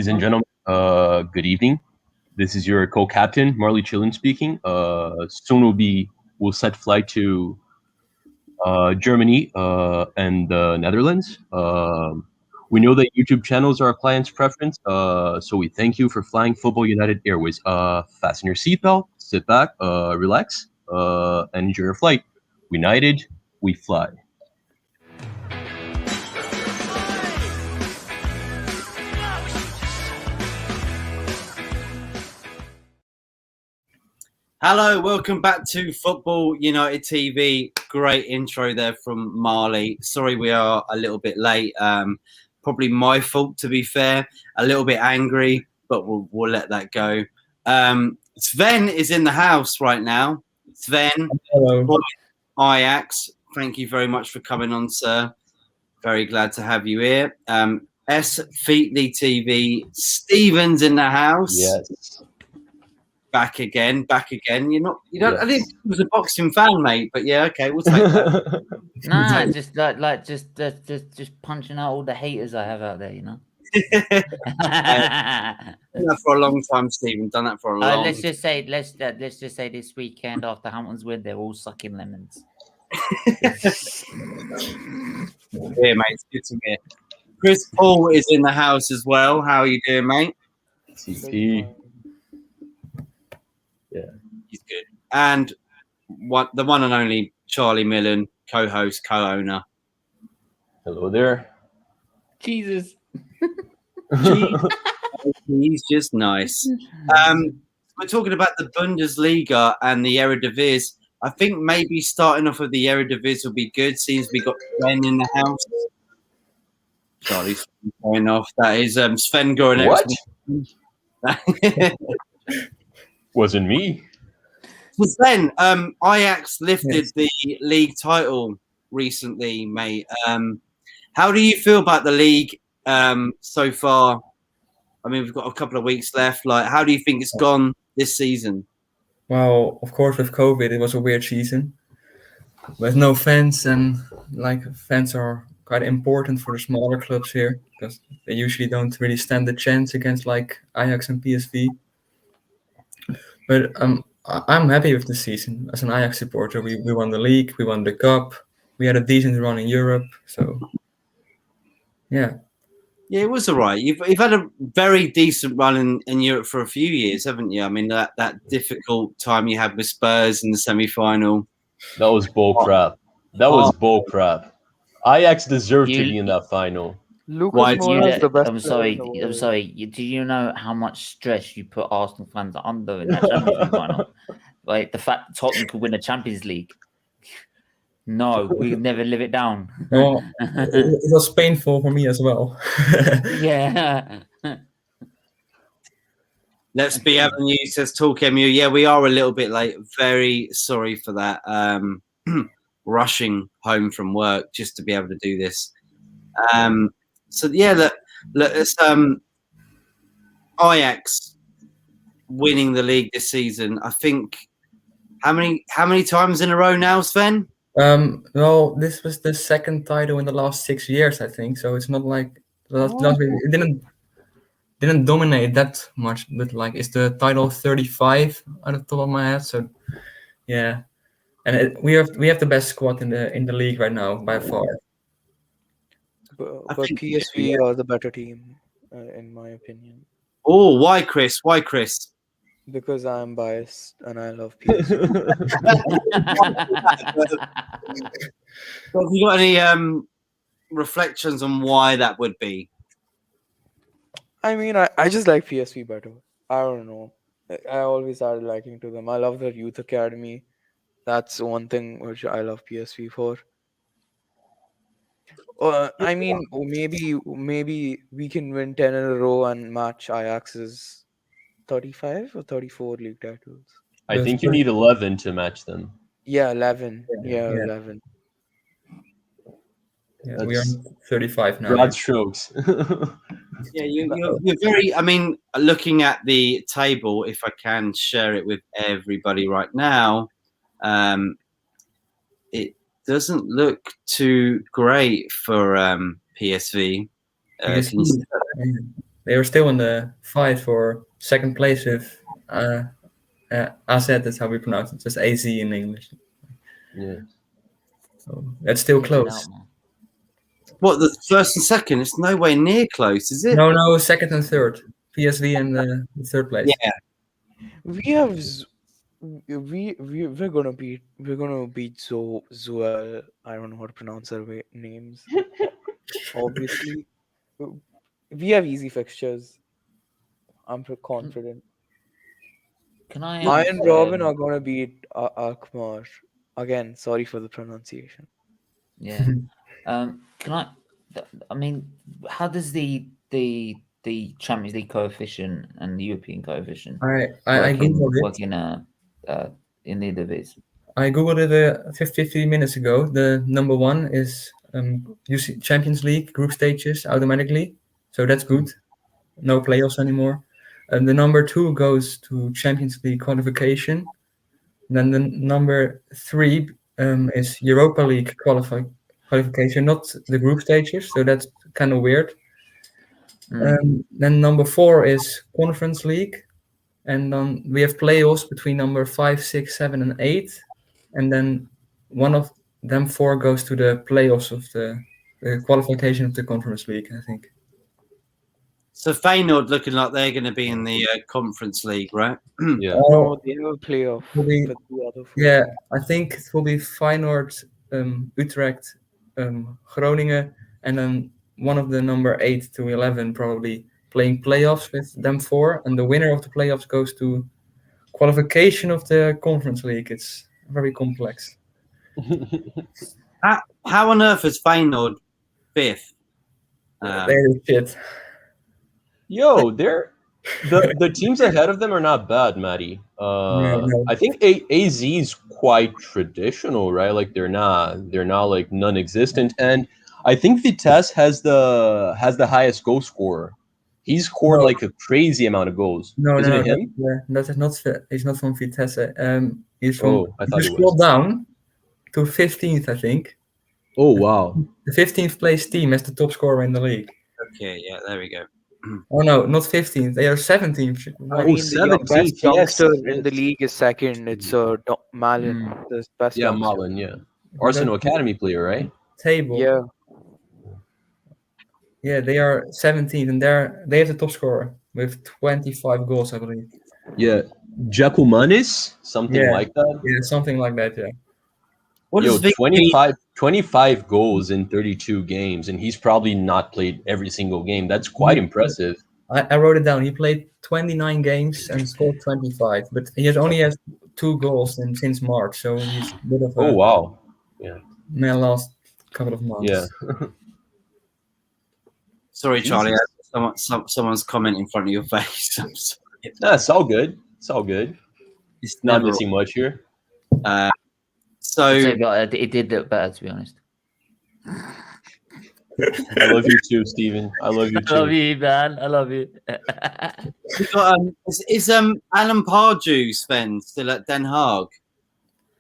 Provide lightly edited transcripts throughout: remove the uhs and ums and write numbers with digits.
Ladies and gentlemen, good evening. This is your co-captain, Marley Chillen speaking. Soon we'll set flight to Germany and the Netherlands. We know that YouTube channels are our client's preference, so we thank you for flying Football United Airways. Fasten your seatbelt, sit back, relax, and enjoy your flight. United, we fly. Hello, welcome back to Football United TV. Great intro there from Marley. Sorry we are a little bit late. Probably my fault, to be fair. A little bit angry, but we'll let that go. Sven is in the house right now. Sven, hello. Ajax, thank you very much for coming on, sir. Very glad to have you here. S. Featley TV, Stephen's in the house. Yes. Back again. You don't. Yes. I didn't think he was a boxing fan, mate. But yeah, okay, we'll take that. Nah, just punching out all the haters I have out there, you know. Done that for a long time, Stephen. Done that for a long. Let's just say this weekend after Hamilton's win, they're all sucking lemons. Yeah, mate. It's good to hear. Chris Paul is in the house as well. How are you doing, mate? CP. Yeah, he's good. And the one and only Charlie Millen, co-host, co-owner. Hello there. Jesus. He's just nice. We're talking about the Bundesliga and the Eredivisie. I think maybe starting off with the Eredivisie will be good. Seems we got Sven in the house. Charlie's going off. That is Sven going What? out. Wasn't me. So Sven, Ajax lifted the league title recently, mate. How do you feel about the league so far? I mean, we've got a couple of weeks left. Like, how do you think it's gone this season? Well, of course, with COVID, it was a weird season. With no fans, and fans are quite important for the smaller clubs here because they usually don't really stand a chance against Ajax and PSV. But I'm happy with the season. As an Ajax supporter, we won the league, we won the cup, we had a decent run in Europe. So, yeah. Yeah, it was all right. You've had a very decent run in Europe for a few years, haven't you? I mean, that difficult time you had with Spurs in the semi-final. That was bull crap. Ajax deserved to be in that final. Why do you? the best I'm sorry. Do you know how much stress you put Arsenal fans under in that Champions League final? Like the fact that Tottenham could win the Champions League. No, we could never live it down. Well, it was painful for me as well. Yeah. Let's be Avenue says Talk MU. Yeah, we are a little bit late. Very sorry for that. Rushing home from work just to be able to do this. So yeah, let's Ajax winning the league this season. I think how many times in a row now, Sven? Well, this was the second title in the last 6 years, I think. So it's not like it didn't dominate that much, but it's the title 35 out of the top of my head. So yeah, and we have the best squad in the league right now by far. But PSV are the better team, in my opinion. Oh, why, Chris? Why, Chris? Because I'm biased and I love PSV. Have you got any reflections on why that would be? I mean, I just like PSV better. I don't know. I always started liking to them. I love their youth academy. That's one thing which I love PSV for. I mean, maybe we can win 10 in a row and match Ajax's 35 or 34 league titles. I think you need 11 to match them. Yeah, 11. Yeah, 11. Yeah, we are 35 now. Broad strokes. Yeah, you're very. I mean, looking at the table, if I can share it with everybody right now, it doesn't look too great for PSV. They are still in the fight for second place with AZ. That's how we pronounce it. Just AZ in English. Yeah. So that's still Get it close. out, man. What, the first and second? It's nowhere near close, is it? No, second and third. PSV in the third place. Yeah. We have we're gonna beat Zoel. I don't know how to pronounce their names. Obviously, we have easy fixtures. I'm confident. Can I I ask, and Robin are gonna beat Akmar. Again, sorry for the pronunciation. Yeah. Can I? I mean, how does the Champions League coefficient and the European coefficient I googled it. work in the division? I googled it 50 minutes ago. The number one is you see Champions League group stages automatically, so that's good. No playoffs anymore. And the number two goes to Champions League qualification. Then the number three is Europa League qualification, not the group stages. So that's kind of weird. Then number four is Conference League, and then we have playoffs between number 5, 6, 7, and 8, and then one of them four goes to the playoffs of the qualification of the Conference League, I think. So Feyenoord looking like they're going to be in the Conference League, right? Yeah. No, they have a playoff Will be- with the other four. Yeah, I think it will be Feyenoord, Utrecht, Groningen, and then one of the number 8 to 11 probably playing playoffs with them four, and the winner of the playoffs goes to qualification of the Conference League. It's very complex. How on earth is Feyenoord fifth? Very shit. Yo, the teams ahead of them are not bad, Matty. No. I think AZ is quite traditional, right? Like they're not like non-existent, and I think Vitesse has the highest goal scorer. He's scored No. like a crazy amount of goals. Isn't it him? That's not. He's not from Vitesse. He's from. Oh, I thought if he you scroll was. down to 15th, I think. Oh wow. The 15th place team is the top scorer in the league. Okay, yeah, there we go. Oh no, not 15th. They are 17th. I mean, the 17th, best yes, youngster in yes. the league is second. It's Malin, the best Yeah, youngster. Malin, yeah. Arsenal Academy player, right? Table. Yeah, Yeah, they are 17th, and they have the top scorer with 25 goals, I believe. Yeah. Giacomanis, something Yeah. like that. Yeah, something like that. Yeah. What Yo, is Vic 25 goals in 32 games, and he's probably not played every single game. That's quite impressive. I wrote it down. He played 29 games and scored 25, but he only has 2 goals since March, so he's a bit of a Oh wow. man last couple of months. Yeah. Sorry, Charlie. Jesus. Someone's comment in front of your face. I'm sorry. That's all good. It's all good. It's Not never. missing much here. So It did look better, to be honest. I love you too, Steven. I love you I love too. you, man. I love you. we got is Alan Pardew, Sven, still at Den Haag?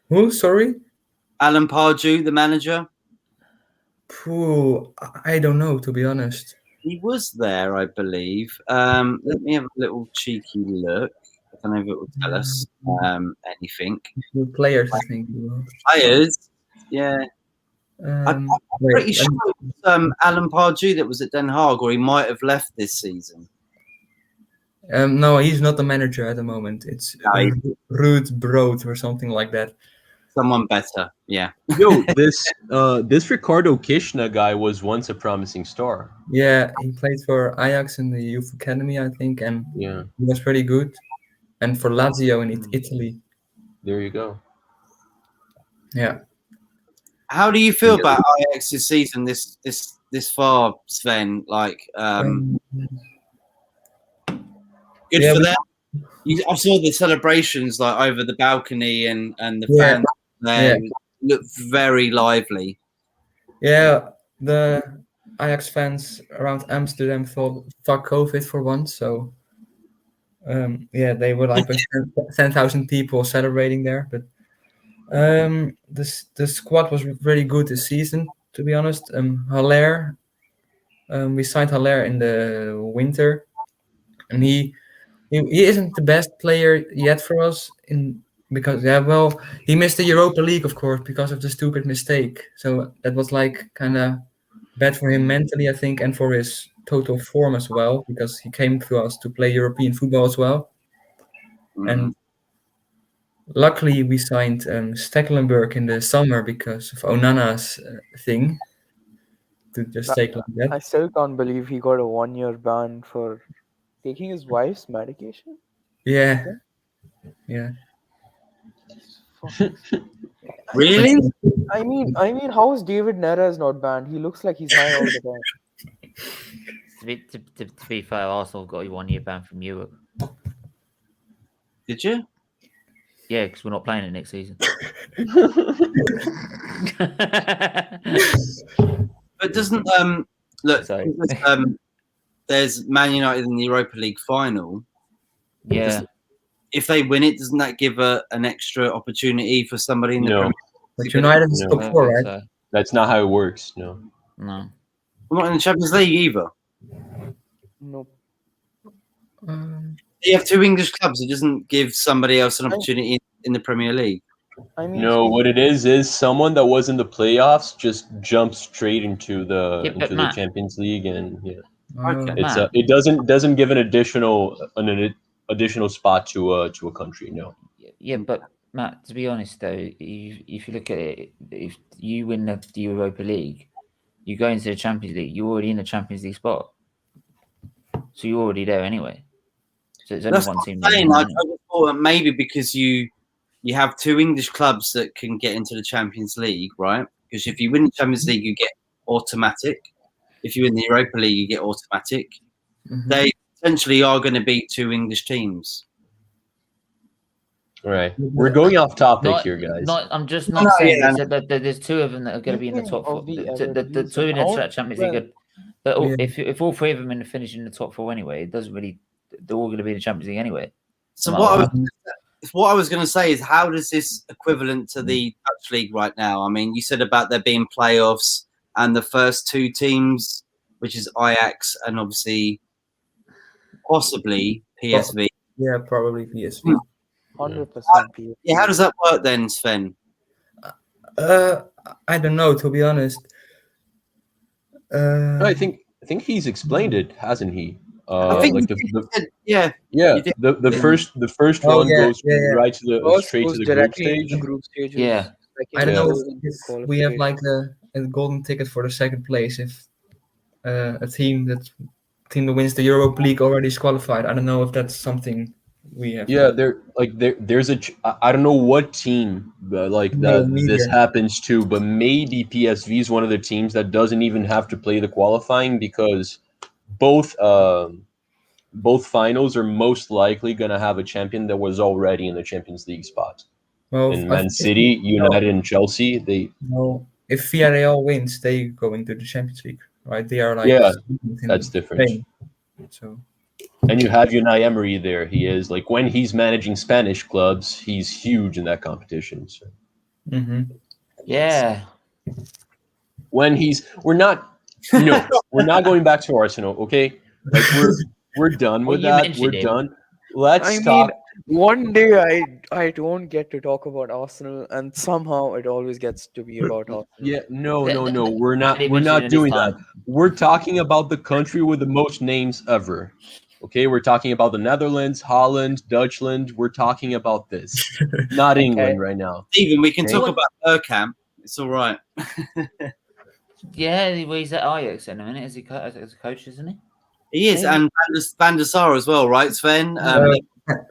Who? Sorry? Alan Pardew, the manager. Phew, I don't know, to be honest. He was there, I believe. Let me have a little cheeky look. I don't know if it will tell us anything. New players, I think. Players, yeah. I'm Wait, pretty sure it was Alan Pardew that was at Den Haag, or he might have left this season. no, he's not the manager at the moment. It's Ruud Brood or something like that. Someone better, yeah. Yo, this Ricardo Kishna guy was once a promising star. Yeah, he played for Ajax in the youth academy, I think, and Yeah, he was pretty good. And for Lazio in Italy. there you go. Yeah. How do you feel about Ajax this season, this far, Sven? Like, good yeah, for them. I saw the celebrations like over the balcony and the fans there looked very lively. Yeah, the Ajax fans around Amsterdam thought fuck COVID for once, so they were like 10,000 people celebrating there. But the squad was really good this season, to be honest. Haller, we signed Haller in the winter, and he isn't the best player yet for us because he missed the Europa League, of course, because of the stupid mistake. So that was like kind of bad for him mentally, I think, and for his total form as well, because he came to us to play European football as well. And luckily, we signed Stecklenburg in the summer because of Onana's thing. To just take like I that. still can't believe he got a 1-year ban for taking his wife's medication. Yeah. Really? I mean, how is David Neres not banned? He looks like he's high all the time. To be fair, Arsenal got a 1-year ban from Europe. Did you? Yeah, because we're not playing it next season. But doesn't look? Sorry. There's Man United in the Europa League final. Yeah. If they win it, doesn't that give an extra opportunity for somebody in the No. Premier But League? United is No. top I don't 4, think right? so. That's not how it works. No. No. We're not in the Champions League either. Nope. You have 2 English clubs. It doesn't give somebody else an opportunity in the Premier League. I mean, No, what it is someone that was in the playoffs just jumps straight into the Matt, Champions League, and Okay. it's Matt. it doesn't give an additional spot to a country. No. Yeah, but Matt, to be honest though, if you look at it, if you win the Europa League, you go into the Champions League, you're already in the Champions League spot. So you're already there anyway. So it's only That's one what team. I'm saying. I just thought that maybe because you have 2 English clubs that can get into the Champions League, right? Because if you win the Champions League, you get automatic. If you win the Europa League, you get automatic. Mhm. They essentially are going to beat 2 English teams. Right. We're going off topic here, guys. I'm just not saying yeah. that there's 2 of them that are going to be in the top 4. Speaking of The 2 in the Champions League. But if all 3 of them are finishing in the top 4 anyway, it doesn't really. They're all going to be in the Champions League anyway. So what I was going to say is, how does this equivalent to the Dutch League right now? I mean, you said about there being playoffs and the first 2 teams, which is Ajax and obviously possibly PSV. Yeah, probably PSV. 100% PSV. Yeah, how does that work then, Sven? I don't know, to be honest. I think he's explained it, hasn't he? I think like yeah. The first one goes right to the First straight goes to the group directly stage. into group stages. Yeah. Second I don't know goes into if we have like a golden ticket for the second place. If a team that wins the Europa League already is qualified. I don't know if that's something we have. Yeah, there's I don't know what team this happens to, but maybe PSV is one of the teams that doesn't even have to play the qualifying, because both finals are most likely going to have a champion that was already in the Champions League spot. Well, in Man City, United, and Chelsea, if Villarreal wins, they go into the Champions League, right? They are that's different. Spain. So. And you have Unai Emery there. He is when he's managing Spanish clubs, he's huge in that competition. So. Mm-hmm. Yeah. When we're not going back to Arsenal, okay? We're done with that. We're done. Let's talk. One day I don't get to talk about Arsenal, and somehow it always gets to be about Arsenal. Yeah, no. We're not doing that. We're talking about the country with the most names ever. Okay, we're talking about the Netherlands, Holland, Dutchland. We're talking about this, not England right now. Steven, we can talk about Bergkamp. It's all right. Yeah, he's at Ajax in a minute as a coach, isn't he? He is, and Van der Sar as well, right, Sven?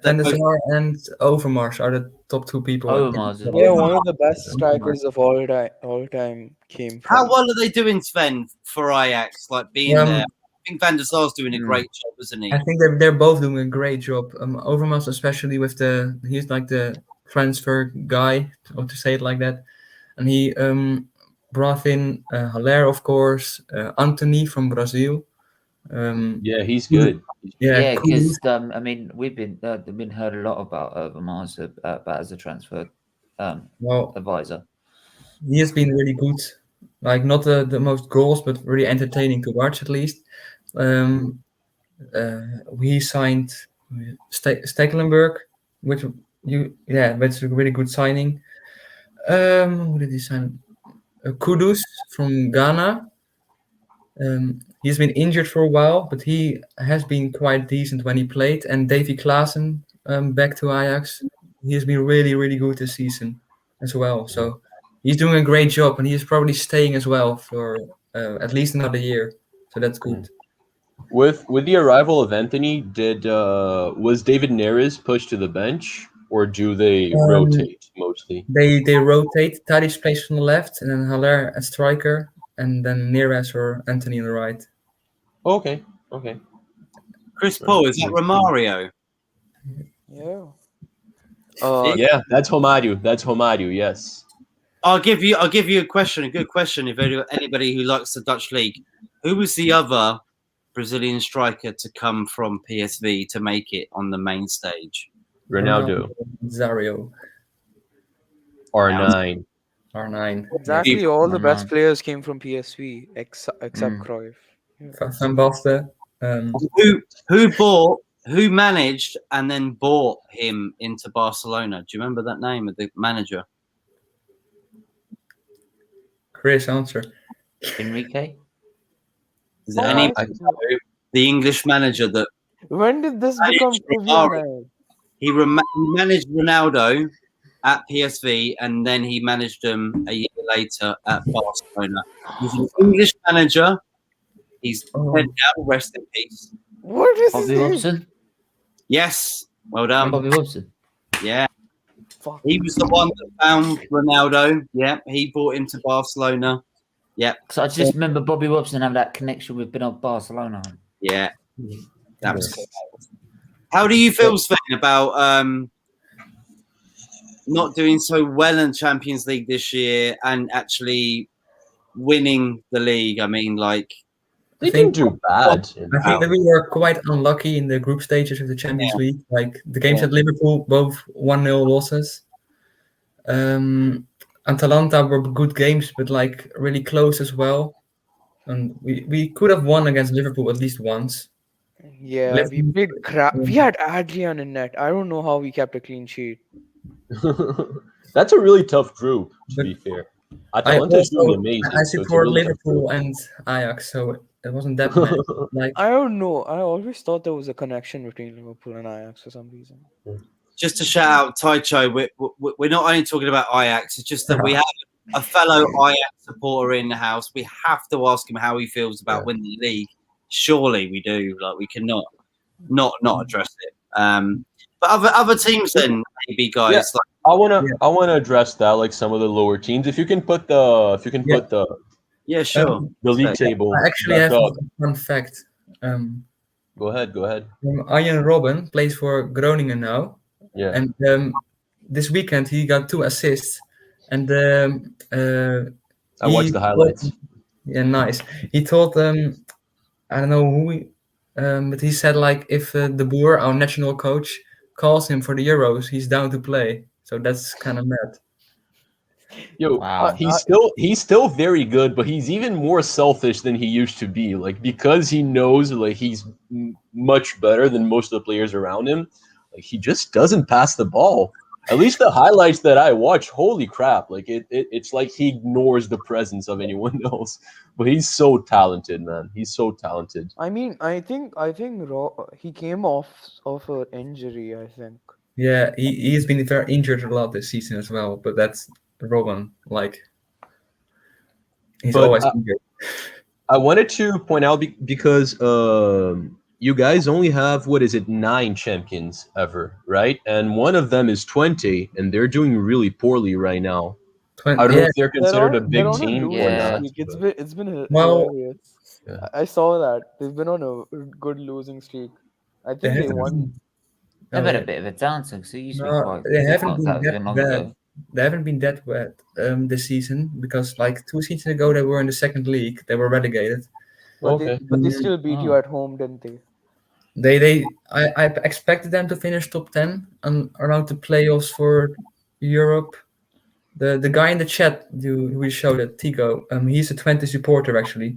Van der Sar and Overmars are the top 2 people. Yeah, one of the best strikers of all time came from. How well are they doing, Sven, for Ajax? Being there, I think Van der Sar's doing a great job, isn't he? I think they're both doing a great job. Overmars, especially with he's like the transfer guy, to say it like that, and he brought in Haller, of course, Anthony from Brazil. Yeah, he's good. Yeah, because I mean, we've been heard a lot about Overmars as a transfer advisor. He has been really good. Not the most goals, but really entertaining to watch at least. We signed Stekelenburg, which that's a really good signing. Who did he sign? Kudus from Ghana. He's been injured for a while, but he has been quite decent when he played. And Davy Klaassen back to Ajax. He has been really, really good this season as well. So he's doing a great job, and he's probably staying as well for at least another year. So that's good. With the arrival of Anthony, was David Neres pushed to the bench, or do they rotate mostly? They rotate. Tadic plays on the left, and then Haller as striker, and then Neres or Anthony on the right. Okay. Chris Paul, is that Romario? Yeah. Yeah, that's Romario. Yes. I'll give you a question, a good question. If anybody who likes the Dutch league, who was the other Brazilian striker to come from PSV to make it on the main stage? Ronaldo. Zario. R9. R9. Exactly. All the best players came from PSV except Cruyff. Van Basten. Who managed and then bought him into Barcelona? Do you remember that name of the manager? Chris, answer. Enrique? Is there any the English manager that? When did this become trivial? He managed Ronaldo at PSV, and then he managed them a year later at Barcelona. He's an English manager. He's dead now. Rest in peace. What is Bobby Robson? Yes, well done. Bobby Robson. Yeah. He was the one that found Ronaldo. Yeah, he brought him to Barcelona. Yeah. So I just remember Bobby Robson having that connection with Barcelona. Yeah. That was cool. How do you feel, Sven, about not doing so well in Champions League this year and actually winning the league? I mean, like, they didn't do bad. I think that we were quite unlucky in the group stages of the Champions League. Like the games at Liverpool, both 1-0 losses. Atalanta were good games, but like really close as well. And we could have won against Liverpool at least once. Yeah, we played crap. We had Adrian in net. I don't know how we kept a clean sheet. That's a really tough group, to be fair. Atalanta is doing amazing. I support Liverpool and Ajax, so it wasn't that bad. Like, I don't know. I always thought there was a connection between Liverpool and Ajax for some reason. Just to shout out Taicho, we're not only talking about Ajax, it's just that we have a fellow Ajax supporter in the house. We have to ask him how he feels about winning the league. Surely we do. Like, we cannot not address it. But other teams then, maybe, guys. Yeah. Like, I wanna address that, like some of the lower teams. If you can put the sure. The league table. I actually have a fun fact. Go ahead. Arjen Robben plays for Groningen now. Yeah. And this weekend he got 2 assists. And I watched the highlights. Yeah, nice. He told I don't know who but he said, like, if De Boer, our national coach, calls him for the Euros, he's down to play. So that's kind of mad. Yo, wow. He's still very good, but he's even more selfish than he used to be. Like, because he knows like he's much better than most of the players around him. Like, he just doesn't pass the ball. At least the highlights that I watch, holy crap! Like it's like he ignores the presence of anyone else. But he's so talented, man. He's so talented. I mean, I think he came off of an injury. I think. Yeah, he's been very injured a lot this season as well. But that's Robben. Like, he's always injured. I wanted to point out because you guys only have 9 champions ever, right? And one of them is 20, and they're doing really poorly right now. I don't know if they're considered a big team or not. It's been hilarious. Yeah. I saw that they've been on a good losing streak. I think they won. They've had a bit of a downswing, so you they haven't been that bad. They haven't been that bad this season because, like, 2 seasons ago, they were in the second league. They were relegated. But they still beat you at home, didn't they? I expected them to finish top 10 and around the playoffs for Europe. The guy in the chat who showed it, Tico, he's a 20 supporter actually,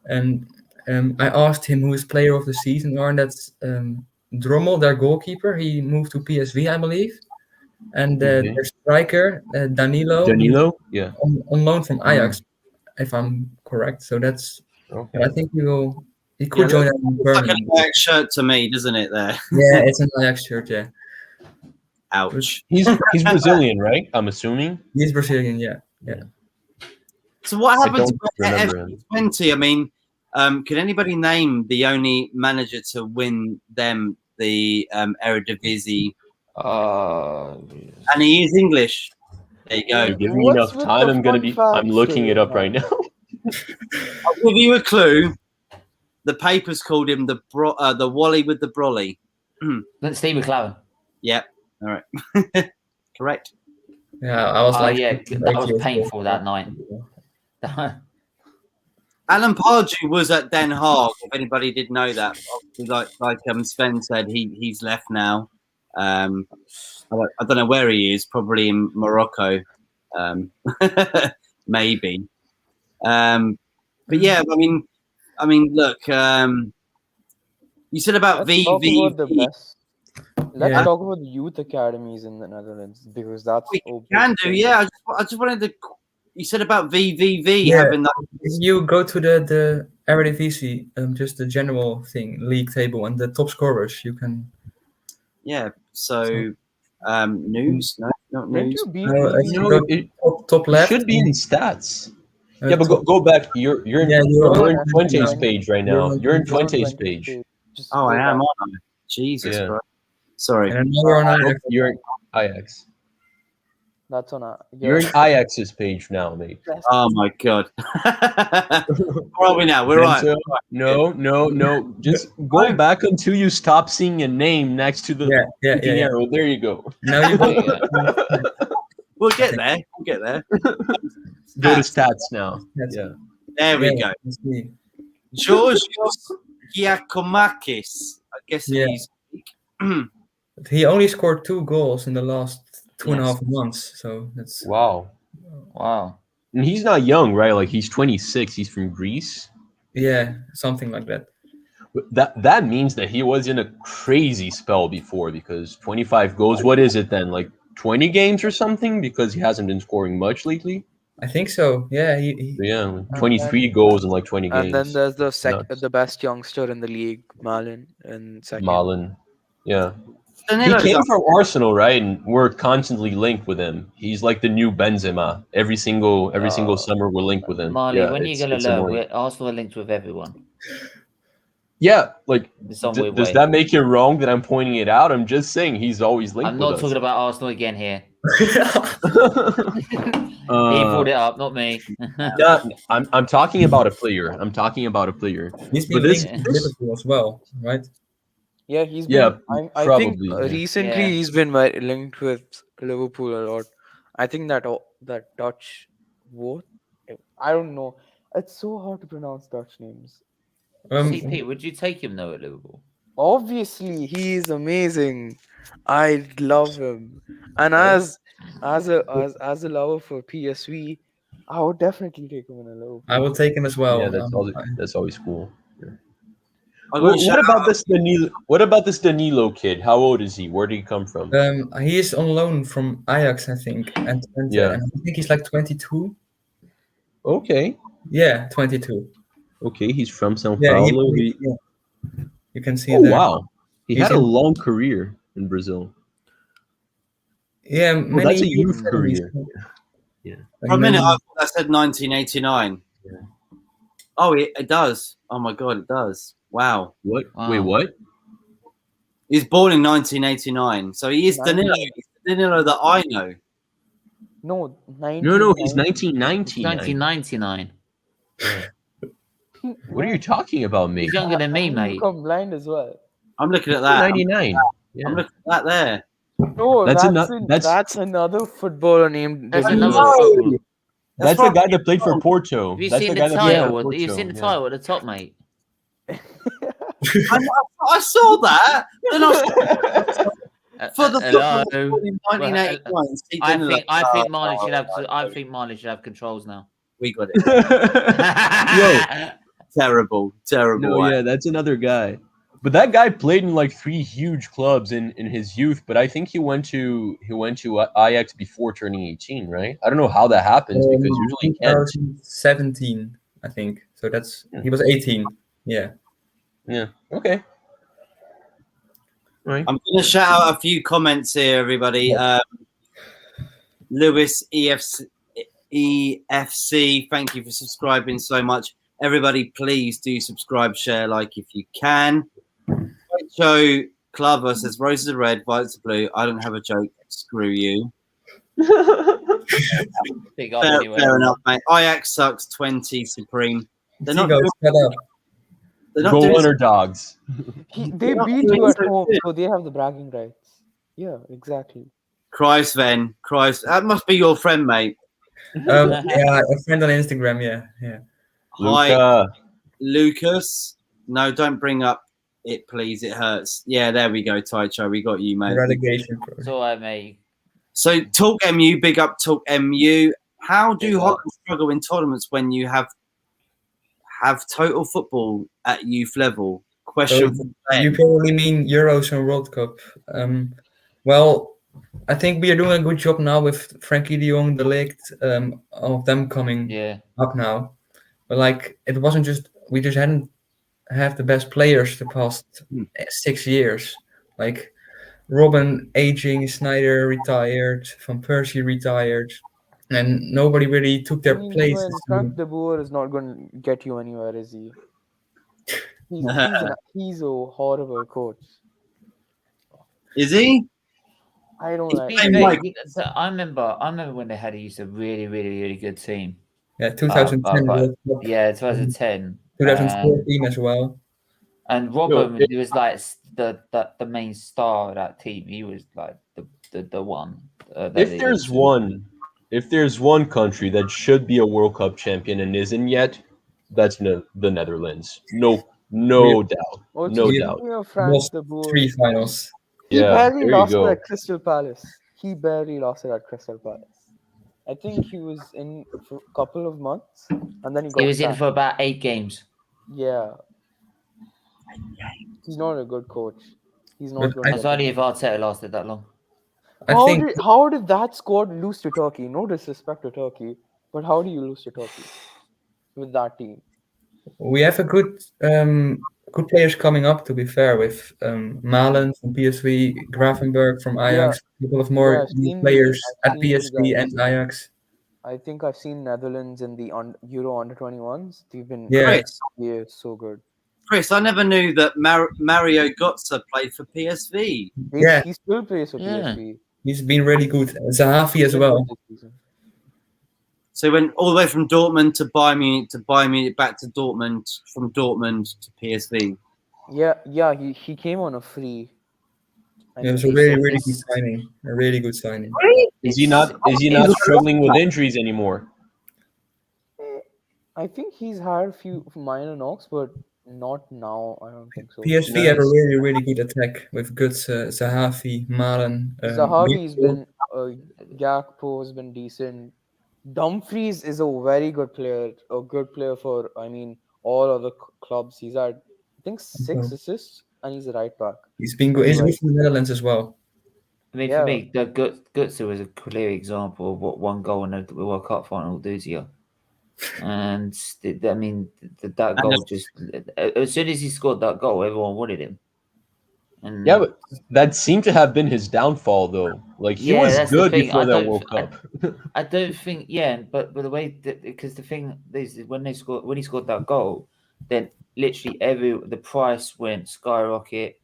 and I asked him who his player of the season are, and that's Drommel, their goalkeeper. He moved to PSV, I believe. And Okay. their striker, Danilo, Danilo? Yeah. on loan from Ajax, if I'm correct. So that's, Okay. I think he could join them It's like permanently. an Ajax shirt to me, doesn't it? There. Yeah, it's an Ajax shirt, yeah. Ouch. He's Brazilian, right? I'm assuming. He's Brazilian, yeah. So what I happened don't to remember him. FP20? I mean, can anybody name the only manager to win them the Eredivisie? And he is English. There you go. You give me What's enough with time, the I'm fun looking facts it up today, right now. I'll give you a clue. The papers called him the Wally with the Brolly. Steve McLaren. Yep. All right. Correct. Yeah, I was like, yeah, that was painful that night. Alan Pardew was at Den Haag. If anybody did know that, obviously, like Sven said, he's left now. I don't know where he is. Probably in Morocco, maybe. But yeah, I mean, look. You said about Let's talk about the VV. best. Let's Yeah. talk about the youth academies in the Netherlands because that's We so can big. do, yeah. I just wanted to. You said about VVV Yeah. having that. If you go to the Eredivisie, just the general thing, league table, and the top scorers, you can. Yeah. So, news? No, not Didn't news. you beat No, if VV? you No, go it top left, should be in stats. Yeah, but top- go back. You're in, Yeah, you're in on Fuente's 20. page right You're now. on You're in 20. Fuente's page. Just Oh, go I am. back. Aren't I? Jesus Yeah. Christ. Sorry. And then you're on Ajax. You're in Ajax. That's on a. You're in Ajax's page now, mate. Oh my God. Where are we now? We're right. Bento, no. Just go back until you stop seeing a name next to the freaking Yeah. arrow. There you go. Now you There go. you go. We'll get there. We'll get there. Go to stats now. That's- Yeah. There we Yeah, go. let's see. Georgios Giacomakis. I guess Yeah. he's. He only scored 2 goals in the last 2.5 Yes. months, so that's Wow. Wow. And he's not young, right? Like he's 26. He's from Greece. yeah, something like that. But that means that he was in a crazy spell before because 25 goals. What is it then? Like 20 games or something? Because he hasn't been scoring much lately. I think so. Yeah, he So yeah, like 23 goals in like 20 games. And then there's Nuts. the best youngster in the league, Malin, in second. Malin. Yeah. He Danilo's came up. from Arsenal, right? And we're constantly linked with him. He's like the new Benzema. Every single summer we're linked with him. Marley, Yeah, when are you it's- going to it's learn? annoying. Arsenal are linked with everyone. Yeah, like In some does weird way. that make it wrong that I'm pointing it out? I'm just saying he's always linked I'm with not us. talking about Arsenal again here. He Uh, brought it up, not me. yeah, I'm talking about a player. I'm talking about a player. He's been But this- linked to Liverpool as well, right? Yeah, he's Yeah, been. I think probably, yeah. recently Yeah. he's been linked with Liverpool a lot. I think that Dutch, what? I don't know. It's so hard to pronounce Dutch names. CP, would you take him though at Liverpool? Obviously, he is amazing. I love him, and as a lover for PSV, I would definitely take him in a Liverpool. I will take him as well. Yeah, that's always cool. I got a What shout about out. this Danilo? What about this Danilo kid? How old is he? Where did he come from? He is on loan from Ajax, I think, and Yeah. I think he's like 22. Okay, Yeah, 22. okay, he's from São Yeah, Paulo. yeah. You can see Oh there. wow, he He's had a in- long career in Brazil. Yeah, Oh, many that's a years youth career. Yeah. For a minute, many- I thought that said 1989. Yeah. Oh, it does. Oh my God, it does. Wow. What? Wow. Wait, what? He was born in 1989, so he is Danilo. He's the Danilo that I know. No, No, he's 1990. 1999. 1999. What are you talking about, mate? He's younger than me, mate. Become blind as well. I'm looking at that. 99. I'm Yeah. looking at that there. No, That's that's, ano- that's another footballer named. There's Danilo. another football. That's the guy that played for Porto. Have you That's seen the the guy that played for title? Have Porto. you seen the yeah. title at the top, mate? I saw that. Then I for the Hello. football in 1989. Steve I Danilo. think Marley should have controls now. We got it. Terrible. No, yeah, that's another guy. But that guy played in like 3 huge clubs in his youth. But I think he went to Ajax before turning 18, right? I don't know how that happens because usually you can't. 2017, I think. So he was 18. Yeah. Yeah. Okay. Right. I'm going to shout out a few comments here, everybody. Lewis EFC, thank you for subscribing so much. Everybody, please do subscribe, share, like if you can. Joe Clover says, roses are red, violets are blue. I don't have a joke. Screw you. Big up Fair, anyway. fair enough, mate. Ajax sucks 20 Supreme. They're not Seagulls, shut up. Go doing underdogs. They beat you at home, so they have the bragging rights. Yeah, exactly. Christ, Ven. Christ. That must be your friend, mate. Yeah, a friend on Instagram. Yeah. Hi, Luca. Lucas. No, don't bring up it, please. It hurts. Yeah, there we go, Taicho. We got you, mate. Relegation. It's all right, mate. So, Talk MU, big up Talk MU. How do Big up. Holland struggle in tournaments when you have total football at youth level? Question So for Ben. you probably mean Euros and World Cup. Well, I think we are doing a good job now with Frankie de Jong, De Ligt, of them coming up now. But like, it wasn't just we just hadn't have the best players the past 6 years. Like Robin aging, Snyder retired, Van Persie retired, and nobody really took their places. Frank de Boer is not going to get you anywhere, is he? He's a horrible coach. Is he? I don't like. I remember when they had a really, really, really good team. Yeah, 2010. Yeah, 2010. 2014 as well. And Robin, he was like the main star of that team. He was like the one. If there's one country that should be a World Cup champion and isn't yet, that's the Netherlands. No doubt. No doubt. Lost 3 finals. He barely lost it at Crystal Palace. I think he was in for a couple of months, and then he was in for about 8 games. Yeah. He's not a good coach. He's not. It's only if Arteta lasted that long. How did that squad lose to Turkey? No disrespect to Turkey, but how do you lose to Turkey with that team? We have a good players coming up. To be fair, with Malen from PSV, Gravenberg from Ajax, a couple of more players at PSV and Ajax. I think I've seen Netherlands in the Euro under-21s. They've been so good. Chris, I never knew that Mario Götze played for PSV. He still plays for PSV. He's been really good. Zahavi as well. So he went all the way from Dortmund to Bayern Munich, back to Dortmund, from Dortmund to PSV. Yeah. He came on a free. It was a really, really good signing. A really good signing. Is he not struggling with injuries anymore? I think he's had a few minor knocks, but not now. I don't think so. PSV have a really, really good attack with Götze, Zahavi, Malen. Zahavi's been Gakpo has been decent. Dumfries is a very good player. A good player for all other clubs. He's had I think 6 assists, and he's a right back. He's been good. He's good for the Netherlands as well. For me, the Götze was a clear example of what one goal in the World Cup final will do to you. And that goal just as soon as he scored that goal, everyone wanted him. And but that seemed to have been his downfall, though. Like he was good before that World Cup. I don't think, but the way because the thing is when he scored that goal, then literally the price went skyrocket.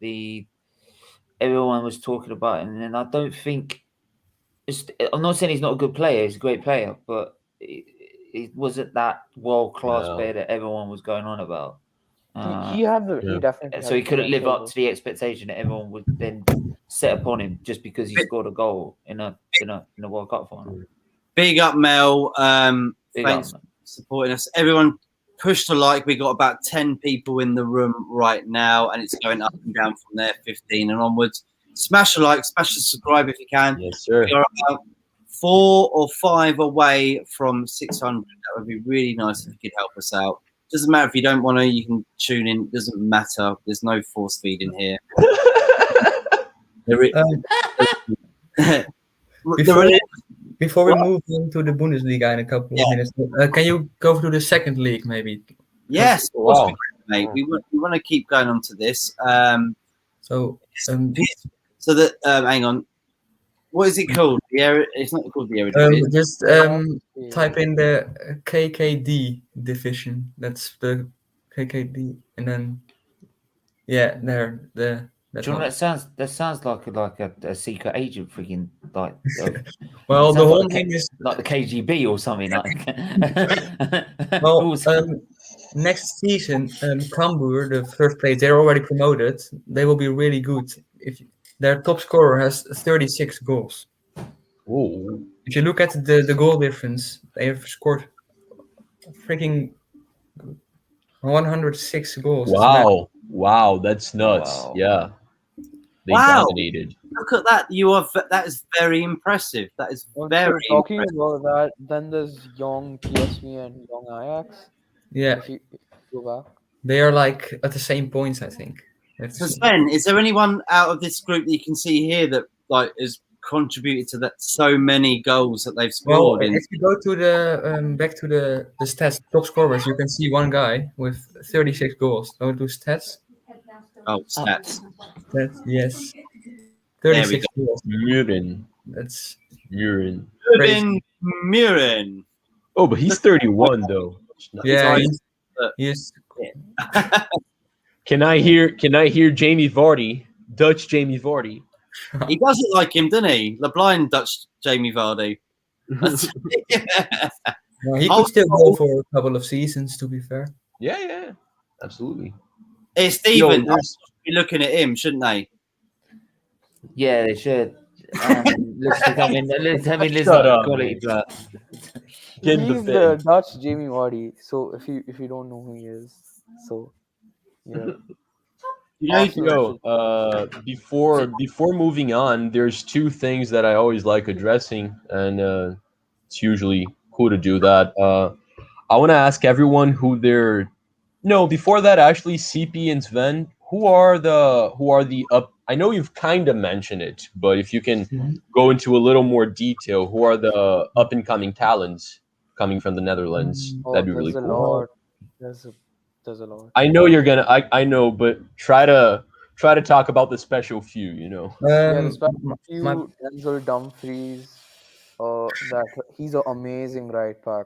Everyone was talking about it, and then I don't think. I'm not saying he's not a good player; he's a great player, but it wasn't that world-class player that everyone was going on about. He definitely. So he couldn't live up to the expectation that everyone would then set upon him just because he scored a goal in a World Cup final. Big up, Mel. Thanks for supporting us. Everyone, push to like. We got about 10 people in the room right now, and it's going up and down from there, 15 and onwards. Smash a like, smash a subscribe if you can. Yes, sir. You're about 4 or 5 away from 600. That would be really nice if you could help us out. Doesn't matter if you don't want to. You can tune in. Doesn't matter. There's no force feeding here. There is- Before we move on to the Bundesliga in a couple of minutes, can you go through the second league maybe? Yes, of course, Wow. mate. We want to keep going on to this. So So that hang on. What is it called? It's not called the Eredivisie. just type in the KKD division. That's the KKD, and then there the. Do you know what that sounds like a secret agent freaking like. Well, the sounds whole like thing is like the KGB or something like. well. Next season, Cambuur, the first place, they're already promoted. They will be really good. If their top scorer has 36 goals. Oh, If you look at the goal difference, they have scored freaking 106 goals. It's mad. wow, that's nuts. Wow. Yeah, they Wow. dominated. Look at that! That is very impressive. That is Once very we're talking impressive. about that, then there's young PSV and young Ajax. Yeah, If you go back. they are like at the same points, I think. So Sven, is there anyone out of this group that you can see here that like has contributed to that so many goals that they've Well, scored? if you go to the back to the stats, top scorers, you can see one guy with 36 goals. Go to stats. Oh, stats. Yes, There we 36 goals. Murin. That's Murin. Ruben Murin. Oh, but he's 31 though. yeah. He's He's Can I hear Jamie Vardy, Dutch Jamie Vardy? He does look like him, doesn't he? The blind Dutch Jamie Vardy. well, he could still go for a couple of seasons. To be fair. Yeah, absolutely. Hey, Stephen, Yo, they should be looking at him, shouldn't they? Yeah, they should. Looks like Liz Shut like up, quality, man. but Get in the He's the bed. Dutch Jamie Vardy. So if you don't know who he is, so yeah. You know, Arsenal Yo, before moving on, there's two things that I always like addressing, and it's usually cool to do that. I want to ask everyone who they're. No, before that, actually, CP and Sven, who are the up? I know you've kind of mentioned it, but if you can go into a little more detail, who are the up and coming talents coming from the Netherlands? That'd be really there's a cool. lot. There's a lot. I know you're gonna. I know, but try to talk about the special few. You know. Yeah, Um, there's a few my- Denzel Dumfries. That he's an amazing right back.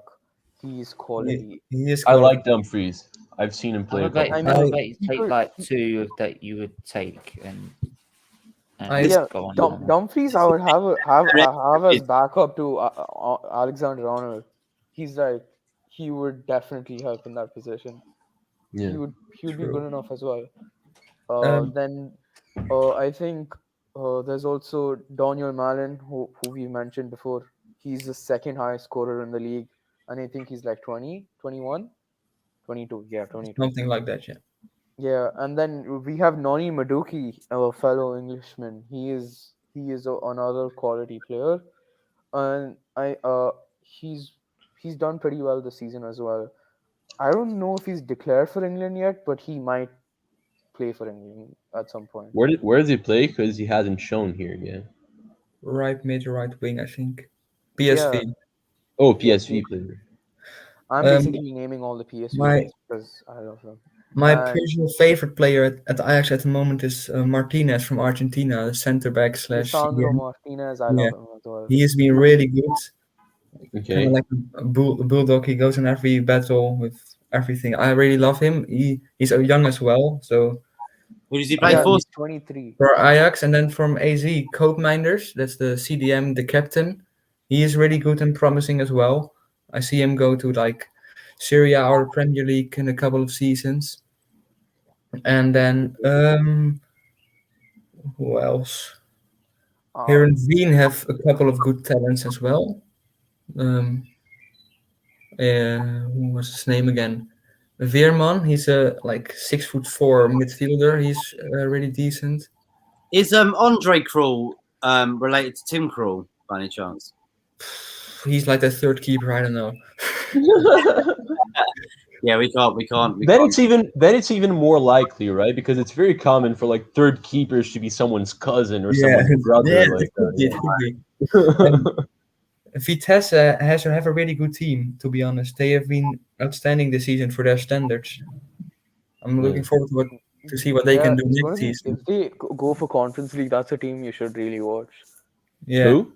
He's quality. he is. I quality. like Dumfries. I've seen him play. I A couple would times. bet you take like two that you would take and Yeah, go on. Dumfries, I would have as backup to Alexander Arnold. He's like he would definitely help in that position. Yeah. He would be good enough as well. Then I think there's also Daniel Malin, who we mentioned before. He's the second highest scorer in the league, and I think he's like 20, 21, 22. Yeah, 22. Something like that, yeah. Yeah, and then we have Nori Maduki, our fellow Englishman. He is another quality player, and he's done pretty well this season as well. I don't know if he's declared for England yet, but he might play for England at some point. Where does he play? Because he hasn't shown here yet. Right mid, right wing, I think. PSV. Yeah. Oh, PSV player. I'm basically naming all the PSV players because I love them. My personal favorite player at Ajax at the moment is Martinez from Argentina, the center back / Lisandro Martinez, I love him as well. He has been really good. Okay. Kind of like a bulldog. He goes in every battle with everything. I really love him. He's young as well. So who does he play for? He's 23. for Ajax, and then from AZ, Koopmeiners. That's the CDM, the captain. He is really good and promising as well. I see him go to like Syria or Premier League in a couple of seasons. And then who else? Here in Wien have a couple of good talents as well. Who was his name again? Veerman. He's a like 6'4" midfielder. He's really decent. Is Andre Krul related to Tim Krul by any chance? He's like the third keeper. I don't know. Yeah, we can't. Then it's even more likely, right? Because it's very common for like third keepers to be someone's cousin or Yeah, someone's brother. yeah, Like it could be. It that, could be. yeah. Vitesse have a really good team. To be honest, they have been outstanding this season for their standards. I'm looking forward to see what they can do it's next gonna be, season. if they go for Conference League, that's a team you should really watch. Yeah. Who?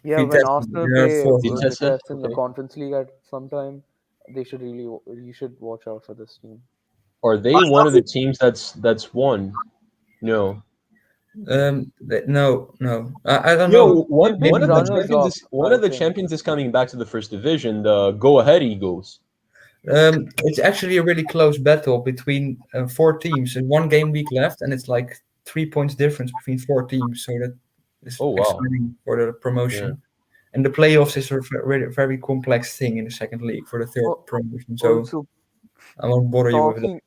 Yeah, Vitesse, when Arsenal they are play fourth. Vitesse, Vitesse in the okay. Conference League at some time, you should watch out for this team. Are they one of the teams that's won? No. No. I don't No, know. one They've of been the runners champions up, one I of the think. champions is coming back to the first division. The Go Ahead Eagles. It's actually a really close battle between 4 teams. There's 1 game week left, and it's like 3 points difference between 4 teams. So that is Oh, wow. exciting for the promotion. And the playoffs is a very, very complex thing in the second league for the third promotion. So Also, I won't bother you with that.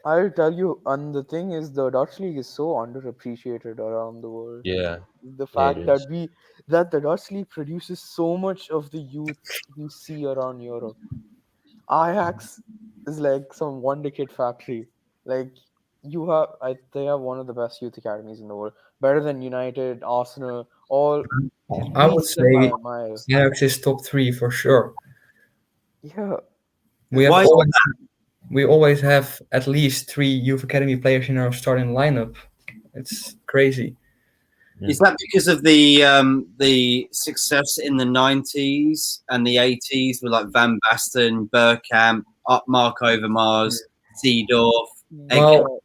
I'll tell you, and the thing is, the Dutch league is so underappreciated around the world. Yeah. The fact that the Dutch league produces so much of the youth we see around Europe. Ajax is like some one-decade factory. Like they have one of the best youth academies in the world, better than United, Arsenal, all. I would beats them by say a mile. Ajax is top 3 for sure. Yeah, We always have at least 3 youth academy players in our starting lineup. It's crazy. Is that because of the success in the 90s and the 80s with like Van Basten, Bergkamp, Mark Overmars, Seedorf? Well,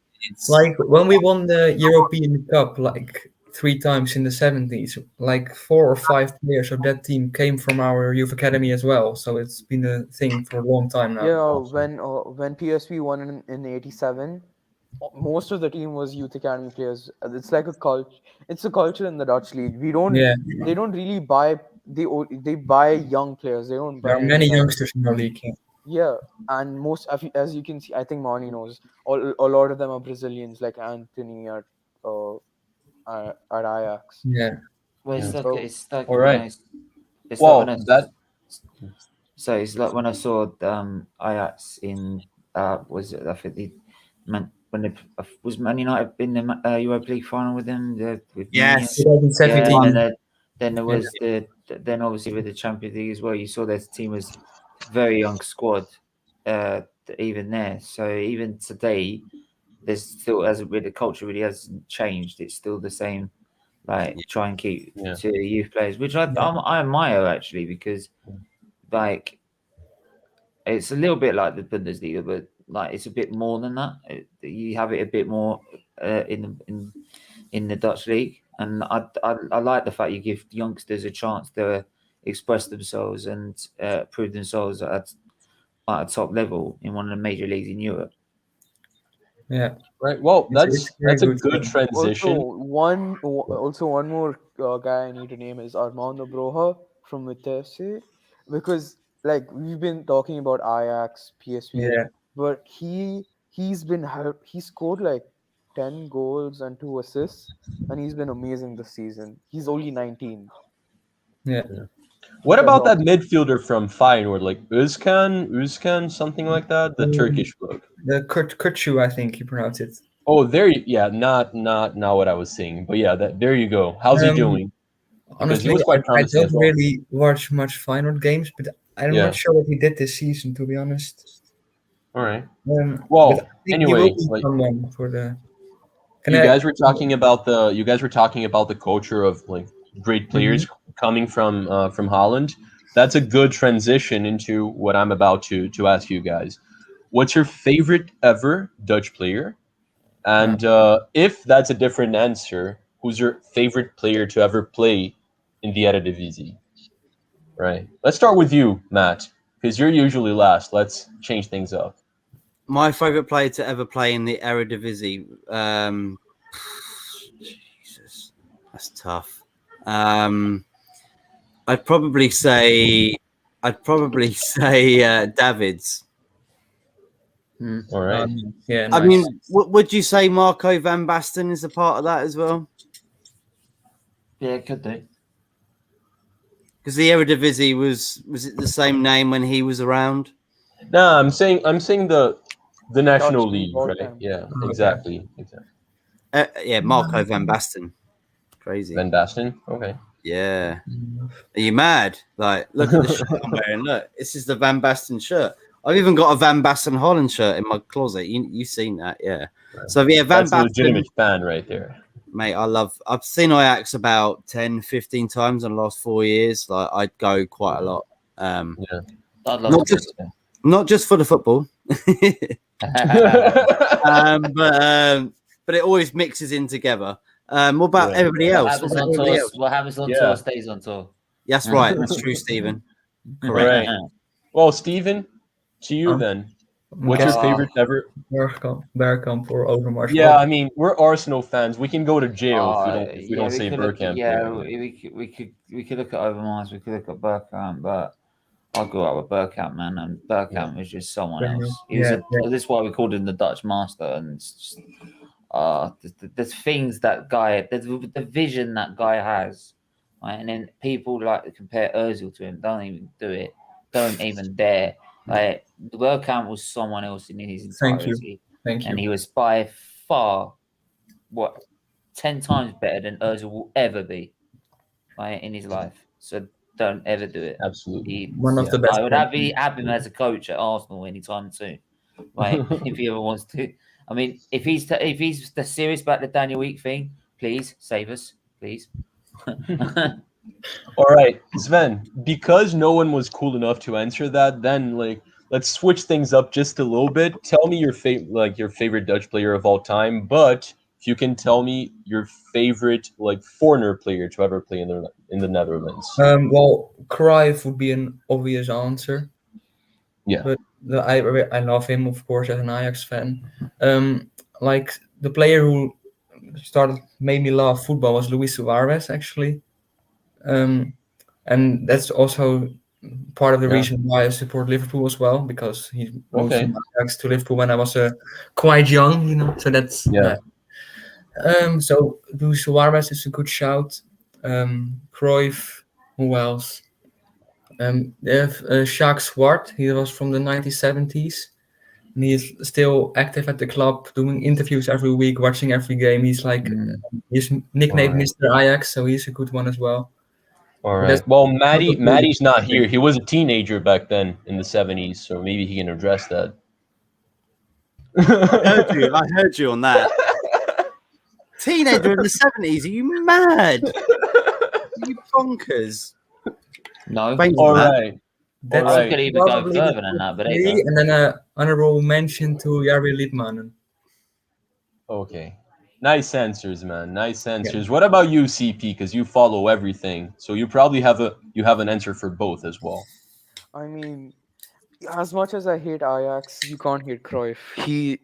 like when we won the European Cup like 3 times in the 70s, like 4 or 5 players of that team came from our youth academy as well. So it's been a thing for a long time now. Yeah, when PSV won in '87, most of the team was youth academy players. It's like a culture. It's a culture in the Dutch league. They don't really buy. They buy young players. They don't buy. There are many youngsters in our league. Yeah, and most, as you can see, I think Marnie knows. A lot of them are Brazilians, like Anthony at Ajax. Yeah. Well, it's like all right. So it's like when I saw Ajax in was it? I think was Man United in the Europa League final with them. Yes. 2017. Yeah, and then there was then obviously with the Champions League as well. You saw their team was very young squad, even there. So even today, there's still with the culture really hasn't changed. It's still the same. Like try and keep to youth players, which I admire actually, because like it's a little bit like the Bundesliga, but like it's a bit more than that. You have it a bit more in the Dutch league, and I like the fact you give youngsters a chance to express themselves and prove themselves at a top level in one of the major leagues in Europe. Yeah. Right. Well, that's a good transition. Also, one more guy I need to name is Armando Broja from Vitesse, because like we've been talking about Ajax, PSV, but he scored like 10 goals and 2 assists, and he's been amazing this season. He's only 19. Yeah. What about that midfielder from Feyenoord, like Özkan, something like that? The Turkish bloke. The Kurtçu, I think you pronounce it. Oh, not what I was saying, but yeah, there you go. How's he doing? Honestly, he was quite promising. I don't really watch much Feyenoord games, but I'm not sure what he did this season, to be honest. All right. Well, anyway, you guys were talking about the culture of like great players coming from Holland. That's a good transition into what I'm about to ask you guys. What's your favorite ever Dutch player? And if that's a different answer, who's your favorite player to ever play in the Eredivisie? Right. Let's start with you, Matt, because you're usually last. Let's change things up. My favorite player to ever play in the Eredivisie. Jesus, that's tough. I'd probably say Davids. All right. Yeah. Nice. I mean, would you say Marco Van Basten is a part of that as well? Yeah, it could do. Because the Eredivisie was it the same name when he was around? Nah, I'm saying the National Dutch league League, all right? time. Yeah, Okay. exactly. Yeah, Marco van Basten. Crazy. Van Basten. Okay. Yeah. Are you mad? Like, look at the shirt I'm wearing. Look, this is the Van Basten shirt. I've even got a Van Basten Holland shirt in my closet. You've seen that, yeah. So yeah, Van That's a Basten, legitimate fan right there. mate. I've seen Ajax about 10, 15 times in the last 4 years. Like, I'd go quite a lot. Yeah. I'd love Not to just not just for the football, but it always mixes in together. What about Right. everybody What else? happens What about on everybody tour? else? What happens on Yeah. tour stays on tour. That's right. That's true, Stephen. Right. Well, Stephen, to you then. What's your Guess favorite ever? Bergkamp or Overmars. Yeah, I mean, we're Arsenal fans. We can go to jail if we don't we say could look, Bergkamp. yeah, here. we could look at Overmars, we could look at Bergkamp, but I grew up with Bergkamp, man, and Bergkamp was just someone Fair else. enough. He was Yeah, yeah. This is why we called him the Dutch master, and it's just, there's things that guy, the vision that guy has, right? And then people like to compare Özil to him. Don't even do it. Don't even dare. Like Bergkamp was someone else in his Thank entirety. Thank And you. he was by far 10 times better than Özil will ever be, right, in his life. So don't ever do it. Absolutely. One of the best. I would have him as a coach at Arsenal anytime soon, right? If he ever wants to. I mean, if he's serious about the Daniel Week thing, please save us, please. All right, Sven. Because no one was cool enough to answer that, then let's switch things up just a little bit. Tell me your favorite Dutch player of all time, but if you can tell me your favorite foreigner player to ever play in the Netherlands. Well, Cruyff would be an obvious answer. Yeah. But I love him, of course, as an Ajax fan. Like the player who made me love football was Luis Suarez, actually. And that's also part of the reason why I support Liverpool as well, because he moved from Ajax to Liverpool when I was quite young, So that's So Luis Suarez is a good shout. Cruyff, who else? They have Jacques Zwart. He was from the 1970s. And he is still active at the club, doing interviews every week, watching every game. He's he's nicknamed Mr. Ajax, so he's a good one as well. All right. Well, Maddie's not here. He was a teenager back then in the 70s, so maybe he can address that. I heard you on that. Teenager in the 70s? Are you mad? Are you bonkers? No. All right. I could even go further than that, but and then an honorable mention to Jari Liedmanen. Okay. Nice answers, man. Nice answers. Yeah. What about you, CP? Because you follow everything, so you probably have an answer for both as well. I mean, as much as I hate Ajax, you can't hate Cruyff. He's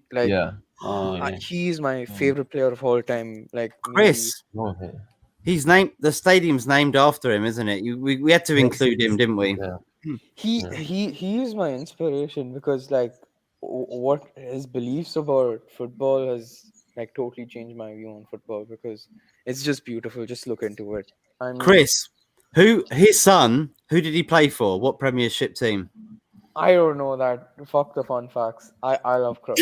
my favorite player of all time. Like Chris. Okay. He's named. The stadium's named after him, isn't it? We had to include him, didn't we? Yeah. He is my inspiration because what his beliefs about football has totally changed my view on football because it's just beautiful. Just look into it. Chris, his son? Who did he play for? What Premiership team? I don't know that. Fuck the fun facts. I love Cruyff.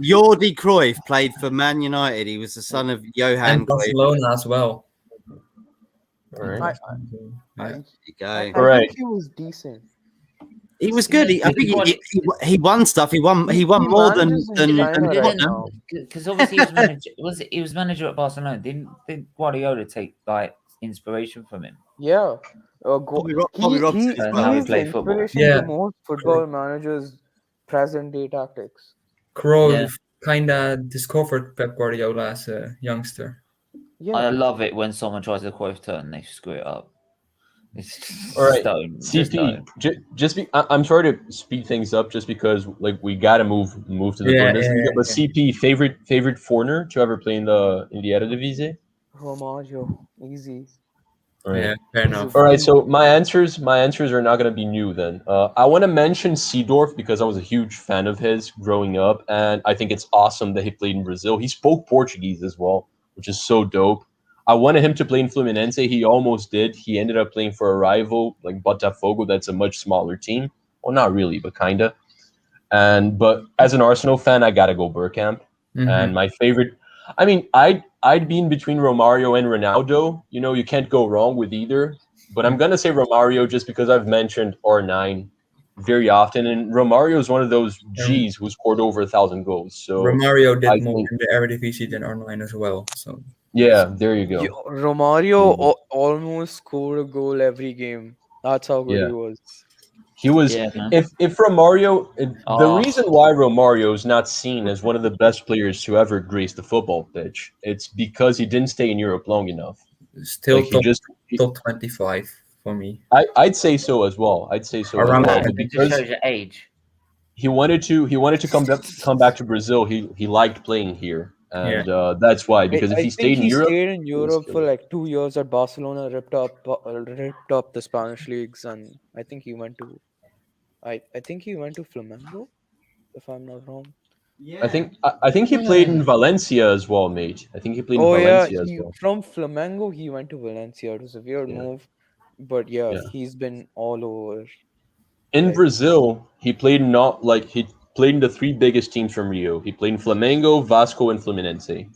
Jordi Cruyff played for Man United. He was the son of Johan and Barcelona Cruyff. as well. All right. I think he was decent. He was good. I think he won stuff. He won more than because obviously he was manager at Barcelona. Didn't Guardiola take inspiration from him? Yeah. Bobby he's the inspiration to most football managers' present-day tactics. Cruyff kind of discovered Pep Guardiola as a youngster. Yeah. I love it when someone tries a Cruyff turn and they screw it up. All right, CP. I'm sorry to speed things up, just because we gotta move to the Bundesliga. But CP, favorite foreigner to ever play in the Eredivisie? Romario, easy. All right. Yeah, fair enough. All right, so my answers are not gonna be new then. I want to mention Seedorf because I was a huge fan of his growing up, and I think it's awesome that he played in Brazil. He spoke Portuguese as well, which is so dope. I wanted him to play in Fluminense. He almost did. He ended up playing for a rival like Botafogo. That's a much smaller team. Well, not really, but kinda. But as an Arsenal fan, I gotta go Bergkamp. And my favorite, I mean, I'd be in between Romario and Ronaldo. You know, you can't go wrong with either. But I'm gonna say Romario just because I've mentioned R9 very often, and Romario is one of those G's who scored over 1,000 goals. So Romario did I more think, in the Eredivisie than R9 as well. So yeah, there you go. Romario Mhm. almost scored a goal every game. That's how good Yeah. he was. He was. Yeah, man. If Romario, the Oh. reason why Romario is not seen as one of the best players to ever grace the football pitch, it's because he didn't stay in Europe long enough. still Like he just, top 25 for me. I'd say so as well. I'd say so as Around well. that. But It just because shows your age. he wanted to come back to Brazil, he liked playing here, and that's why. Because if I he think stayed in he Europe, stayed in he was Europe for killing. like 2 years at Barcelona, ripped up the Spanish leagues, and I think he went to I think he went to Flamengo, if I'm not wrong. I think he played in Valencia as well, mate. I think he played in Oh yeah, Valencia as he well. from Flamengo he went to Valencia. It was a weird Yeah. move, but yeah, Yeah. he's been all over. In Like, Brazil, he played he played in the three biggest teams from Rio. He played in Flamengo, Vasco, and Fluminense.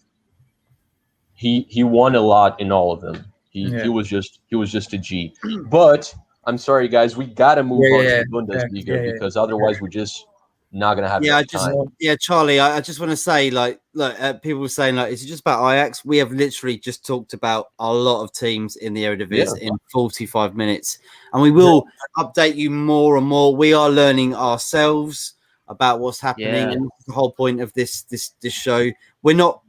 He won a lot in all of them. He was just a G. But I'm sorry, guys, we gotta move on to the Bundesliga because otherwise we're just not gonna have enough time. Charlie, I just want to say, like, look, people were saying, like, is it just about Ajax? We have literally just talked about a lot of teams in the Eredivisie in 45 minutes, and we will update you more and more. We are learning ourselves about what's happening, and the whole point of this show. We don't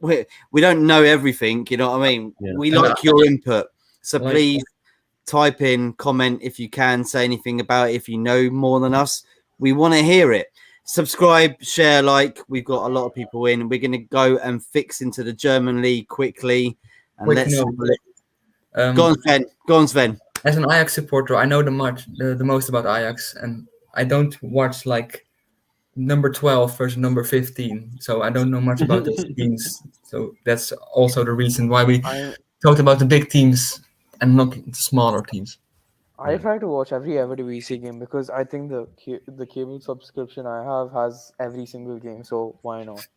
know everything, you know what I mean? Yeah. We like your input, so please type in, comment if you can, say anything about it if you know more than us. We want to hear it. Subscribe, share, like. We've got a lot of people in. We're going to go and fix into the German league quickly. And go on, Sven. Go on, Sven. As an Ajax supporter, I know the most about Ajax, and I don't watch like number 12 versus number 15, so I don't know much about those teams. So that's also the reason why we talked about the big teams and not the smaller teams. I try to watch every Eredivisie game because I think the cable subscription I have has every single game. So why not?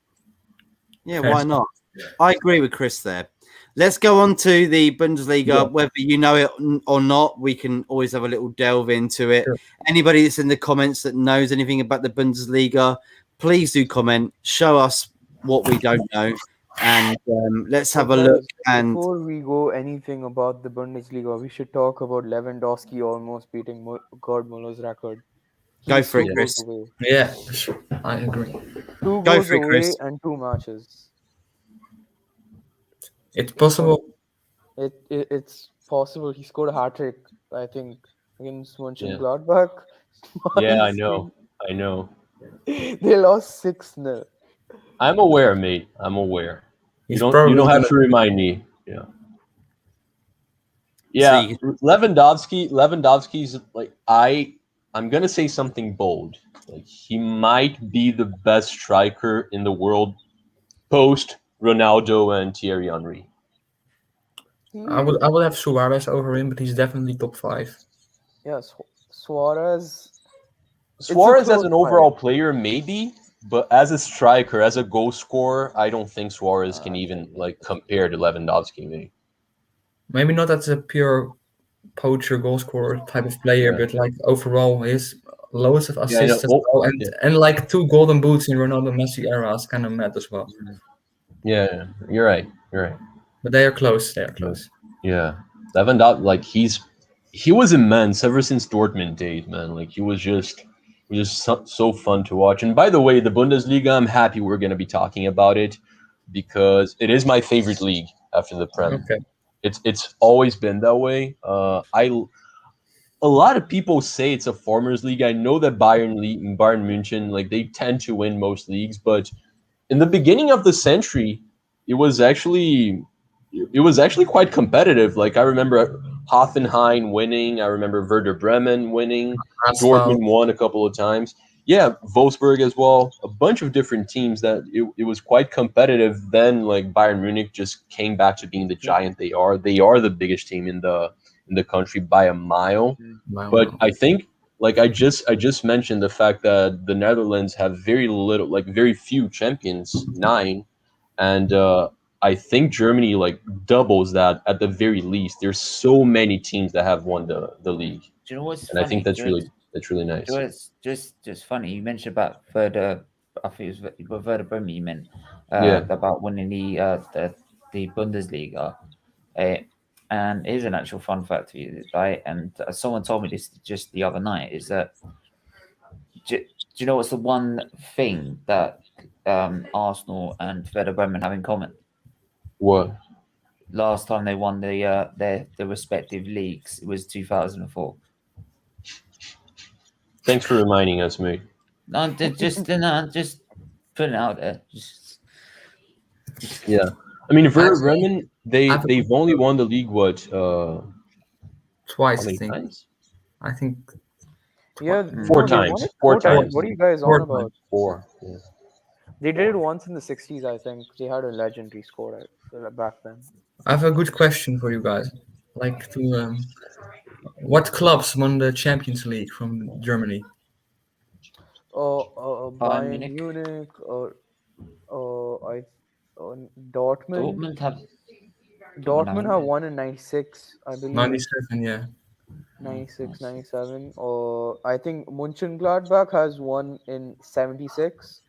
Yeah, why not? I agree with Chris there. Let's go on to the Bundesliga. Yeah. Whether you know it or not, we can always have a little delve into it. Sure. Anybody that's in the comments that knows anything about the Bundesliga, please do comment. Show us what we don't know. And let's have a look. And before we go anything about the Bundesliga, we should talk about Lewandowski almost beating Gerd Muller's record. Go for it, Chris. Away. Yeah, I agree. 2 Go goals for it, away Chris. and 2 matches. It's possible. It's possible. He scored a hat trick, I think, against Mönchengladbach. Yeah, I know. They lost 6-0. I'm aware, mate. I'm aware. You He's don't have to remind me. Yeah. Yeah, Lewandowski's like I'm gonna say something bold. Like he might be the best striker in the world post Ronaldo and Thierry Henry. I would have Suarez over him, but he's definitely top 5. Yes, Suarez as an overall player, maybe, but as a striker, as a goal scorer, I don't think Suarez can even like compare to Lewandowski. Maybe not as a pure poacher goal scorer type of player, but like overall, his loads of assists as well, and like 2 golden boots in Ronaldo Messi era is kind of mad as well. Yeah, you're right. But they are close. Yeah, Lewandowski, like he was immense ever since Dortmund days, man. Like he was just so fun to watch. And by the way, the Bundesliga, I'm happy we're going to be talking about it because it is my favorite league after the Prem. Okay. It's always been that way. A lot of people say it's a farmers league. I know that Bayern München, like they tend to win most leagues, but in the beginning of the century, it was actually quite competitive. Like I remember Hoffenheim winning. I remember Werder Bremen winning. Dortmund won a couple of times. Yeah, Wolfsburg as well. A bunch of different teams that it was quite competitive. Then like Bayern Munich just came back to being the giant they are. They are the biggest team in the country by a mile. But I think like I just mentioned the fact that the Netherlands have very little, like very few champions, 9, and I think Germany like doubles that at the very least. There's so many teams that have won the league, Do you know what's and funny? I think that's really nice. Do you know what's just funny? You mentioned about Werder. I think it was Werder Bremen. You meant about winning the Bundesliga. And here's an actual fun fact for you, right? And someone told me this just the other night. Is that do you know what's the one thing that Arsenal and Werder Bremen have in common? What? Last time they won their respective leagues, it was 2004. Thanks for reminding us, mate. No, just putting it out there. Yeah, I mean, Werder Bremen, they've only won the league twice, how I many think. times? I think Yeah, Four they won times. it Four times. times. What are you guys Four on about? times. 4. Yeah. They did it once in the 60s, I think. They had a legendary score back then. I have a good question for you guys. Like what clubs won the Champions League from Germany? Bayern Munich. Munich, Dortmund have Dortmund have won in 96, I believe. 97, yeah. 96, 97. I think Mönchengladbach has won in 76.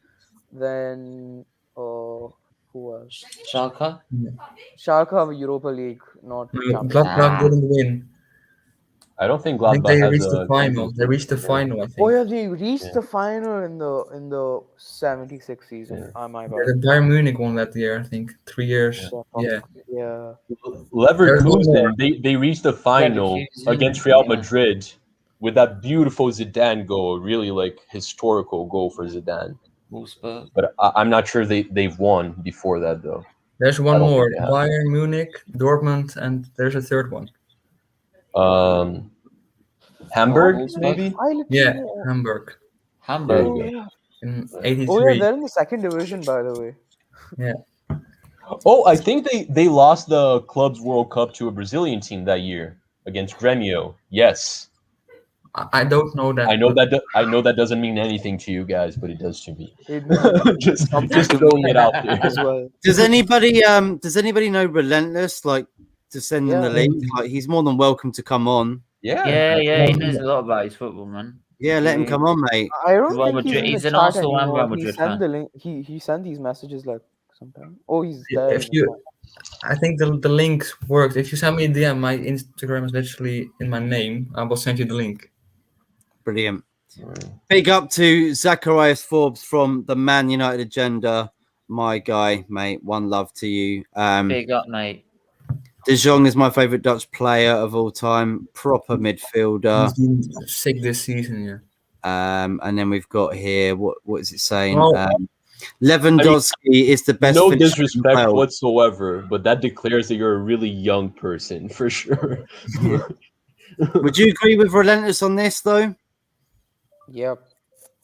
Then, who else? Schalke. Schalke have a Europa League, not Champions League. Gladbach didn't win. I don't think I think Gladbach they has reached the a final. Champions They League. reached the final, I think. Oh yeah, they reached Yeah. the final in the 76 season. My Yeah, bad. the Bayern Munich won that year, I think. 3 years. Yeah. Yeah. Leverkusen, they reached the final Leverkusen, against Real yeah. Madrid with that beautiful Zidane goal, really like historical goal for Zidane. Wolfsburg. But I'm not sure they've won before that though. There's I one don't more. think they have. Bayern Munich, Dortmund, and there's a third one. Hamburg, Wolfsburg? maybe. Yeah, Hamburg. Hamburg. Oh yeah. In Oh 83. yeah, they're in the second division, by the way. Yeah. Oh, I think they lost the Clubs World Cup to a Brazilian team that year against Grêmio. Yes, I don't know that. I know but I know that doesn't mean anything to you guys, but it does to me. It means just something to throwing me it out there. as well. Does anybody know Relentless, like, to send him the Yeah. link? Like, he's more than welcome to come on. Yeah. Yeah, he knows a lot about his football, man. Yeah, let him come on, mate. I don't Real think he's Madrid- in he's the an chat Arsenal and anymore. Real He Madrid sent fan. the link. He sent these messages like sometime. Oh, he's there. if you, I think the links worked. If you send me a DM, my Instagram is literally in my name. I will send you the link. Brilliant. Big up to Zacharias Forbes from the Man United Agenda. My guy, mate. One love to you. Big up, mate. De Jong is my favourite Dutch player of all time. Proper midfielder. He's been sick this season, yeah. And then we've got here, what is it saying? Oh. Lewandowski is the best. No finisher in the disrespect world. whatsoever, but that declares that you're a really young person for sure. Would you agree with Relentless on this, though? Yep.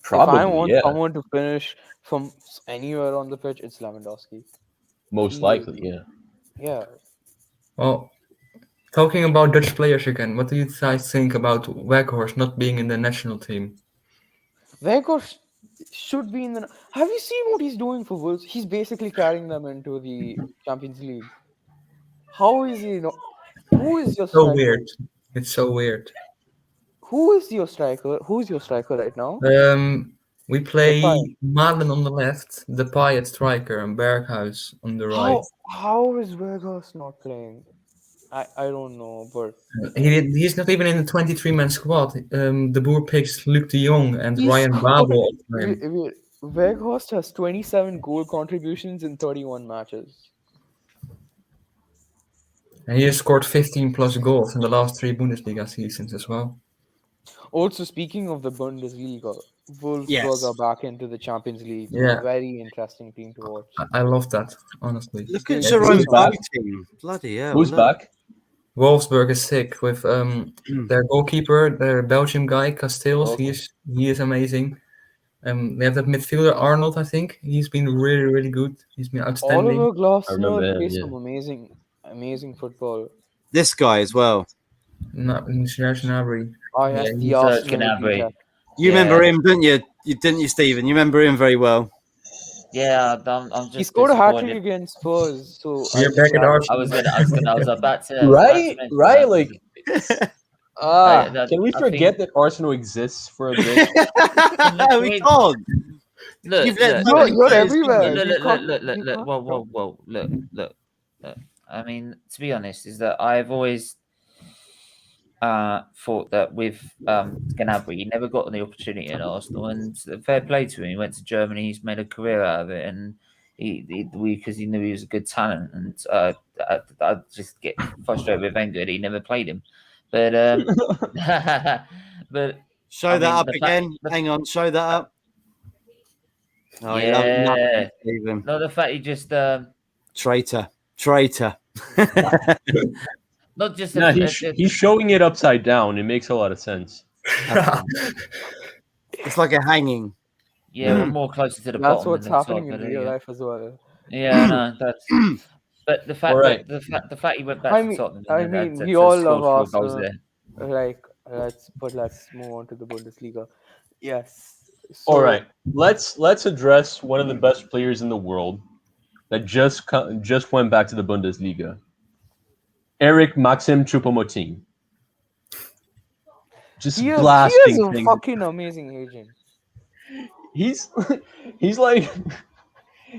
Probably, if I want yeah. someone to finish from anywhere on the pitch, it's Lewandowski. Most likely, yeah. Yeah. Well, talking about Dutch players again, what do you guys think about Weghorst not being in the national team? Weghorst should be in the. Have you seen what he's doing for Wolves? He's basically carrying them into the Champions League. How is he not? Who is your So striker? weird. It's so weird. Who is your striker? Who's your striker right now? We play Depay. Madden on the left, Depay at striker, and Berghuis on the right. How is Weghorst not playing? I don't know, but He's not even in the 23-man squad. De Boer picks Luc de Jong and Ryan Babel. Weghorst has 27 goal contributions in 31 matches. And he has scored 15 plus goals in the last 3 Bundesliga seasons as well. Also, speaking of the Bundesliga, Wolfsburg Yes. are back into the Champions League. Yeah. Very interesting team to watch. I love that, honestly. Look at Yeah, Jerome who's back? Boateng. Bloody hell. Who's look. back? Wolfsburg is sick with their goalkeeper, their Belgian guy, Casteels. Okay. He is amazing. They have that midfielder, Arnold, I think. He's been really, really good. He's been outstanding. Oliver I remember Glasner him, plays yeah. some amazing football. This guy as well. Serge Gnabry. Oh yes, Yeah, the he's Arsenal Gnabry. defender. You remember him, didn't you? Didn't you, Stephen? You remember him very well. Yeah, I'm He just scored a hat trick disappointed. against Spurs. So we are back at I Arsenal. was about to Right? mention Right? that. Like, can we forget that Arsenal exists for a bit? We can't. Look, You've let look, so many You're players everywhere. go. look. Whoa. Look. I mean, to be honest, is that I've always thought that with Gnabry, he never got the opportunity at Arsenal, and fair play to him. He went to Germany, he's made a career out of it, and because he knew he was a good talent, and I just get frustrated with Wenger that he never played him, but but Show I that mean, up again. Hang on, show that up. Oh, he loves yeah, Stephen. no, the fact he just Traitor. not just No, he's showing it upside down. It makes a lot of sense. It's like a hanging. yeah, we're more closer to the That's bottom what's than the happening top, in but, real yeah. life as well. Yeah, no, that's. But the fact Alright. that the fact he went back to Tottenham, and then we to all score love 4 goals Arsenal. there. Like, let's move on to the Bundesliga. Yes. So, All right, let's address one of the best players in the world that just went back to the Bundesliga. Eric Maxim Choupo-Moting. Just he is blasting a things. fucking amazing agent. He's like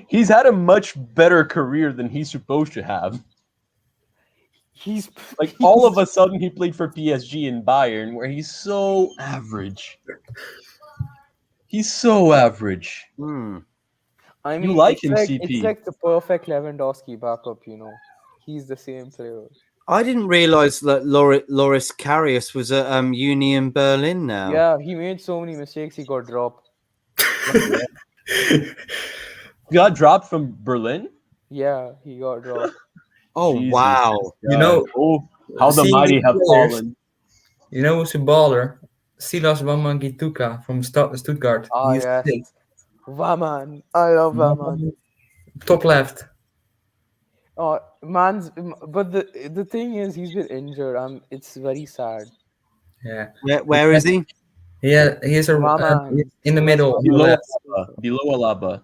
he's had a much better career than he's supposed to have. He's Like all of a sudden he played for PSG and Bayern, where he's so average. He's so average. I mean, You like it's him, like, CP. It's like the perfect Lewandowski backup, He's the same player. I didn't realise that Loris Karius was at Union Berlin now. Yeah, he made so many mistakes, he got dropped. Got dropped from Berlin? Yeah, he got dropped. Oh, Jesus. wow. How the seeing mighty these have players, fallen. You know who's a baller? Silas Wamangituka from Stuttgart. Ah, He's yes. sick. Vaman. I love Vaman. Top left. But the thing is, he's been injured. It's very sad. Yeah. Where is he? Yeah, he's Vaman. in the middle. On the Below left. Alaba. Below Alaba.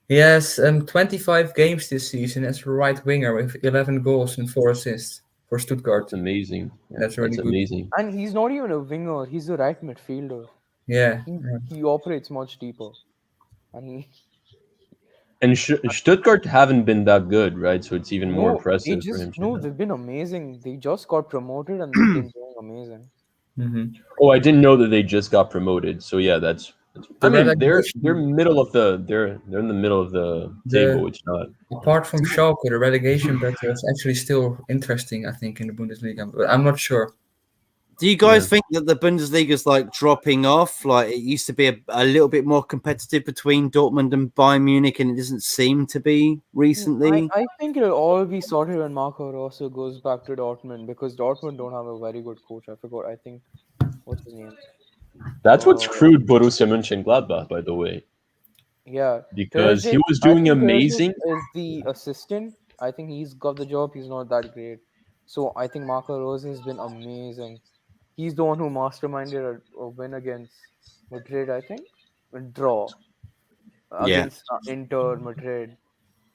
He has 25 games this season as a right winger with 11 goals and 4 assists for Stuttgart. That's amazing. Yeah, That's really good. amazing. And he's not even a winger. He's a right midfielder. Yeah. He operates much deeper. And Stuttgart haven't been that good, right? So it's even more impressive for him. No, they've been amazing. They just got promoted and they've been doing amazing. Mm-hmm. Oh, I didn't know that they just got promoted. So yeah, that's I mean, they're middle of the they're in the middle of the table. It's not. Apart from Schalke, the relegation battle is actually still interesting, I think, in the Bundesliga. But I'm not sure. Do you guys think that the Bundesliga is like dropping off? Like it used to be a little bit more competitive between Dortmund and Bayern Munich, and it doesn't seem to be recently. I think it'll all be sorted when Marco Rose goes back to Dortmund because Dortmund don't have a very good coach. I forgot. I think what's his name? That's what screwed Borussia Mönchengladbach, by the way. Yeah, because he was doing amazing. Is the assistant? I think he's got the job. He's not that great, so I think Marco Rose has been amazing. He's the one who masterminded a win against Madrid, I think. A draw against Inter, Madrid,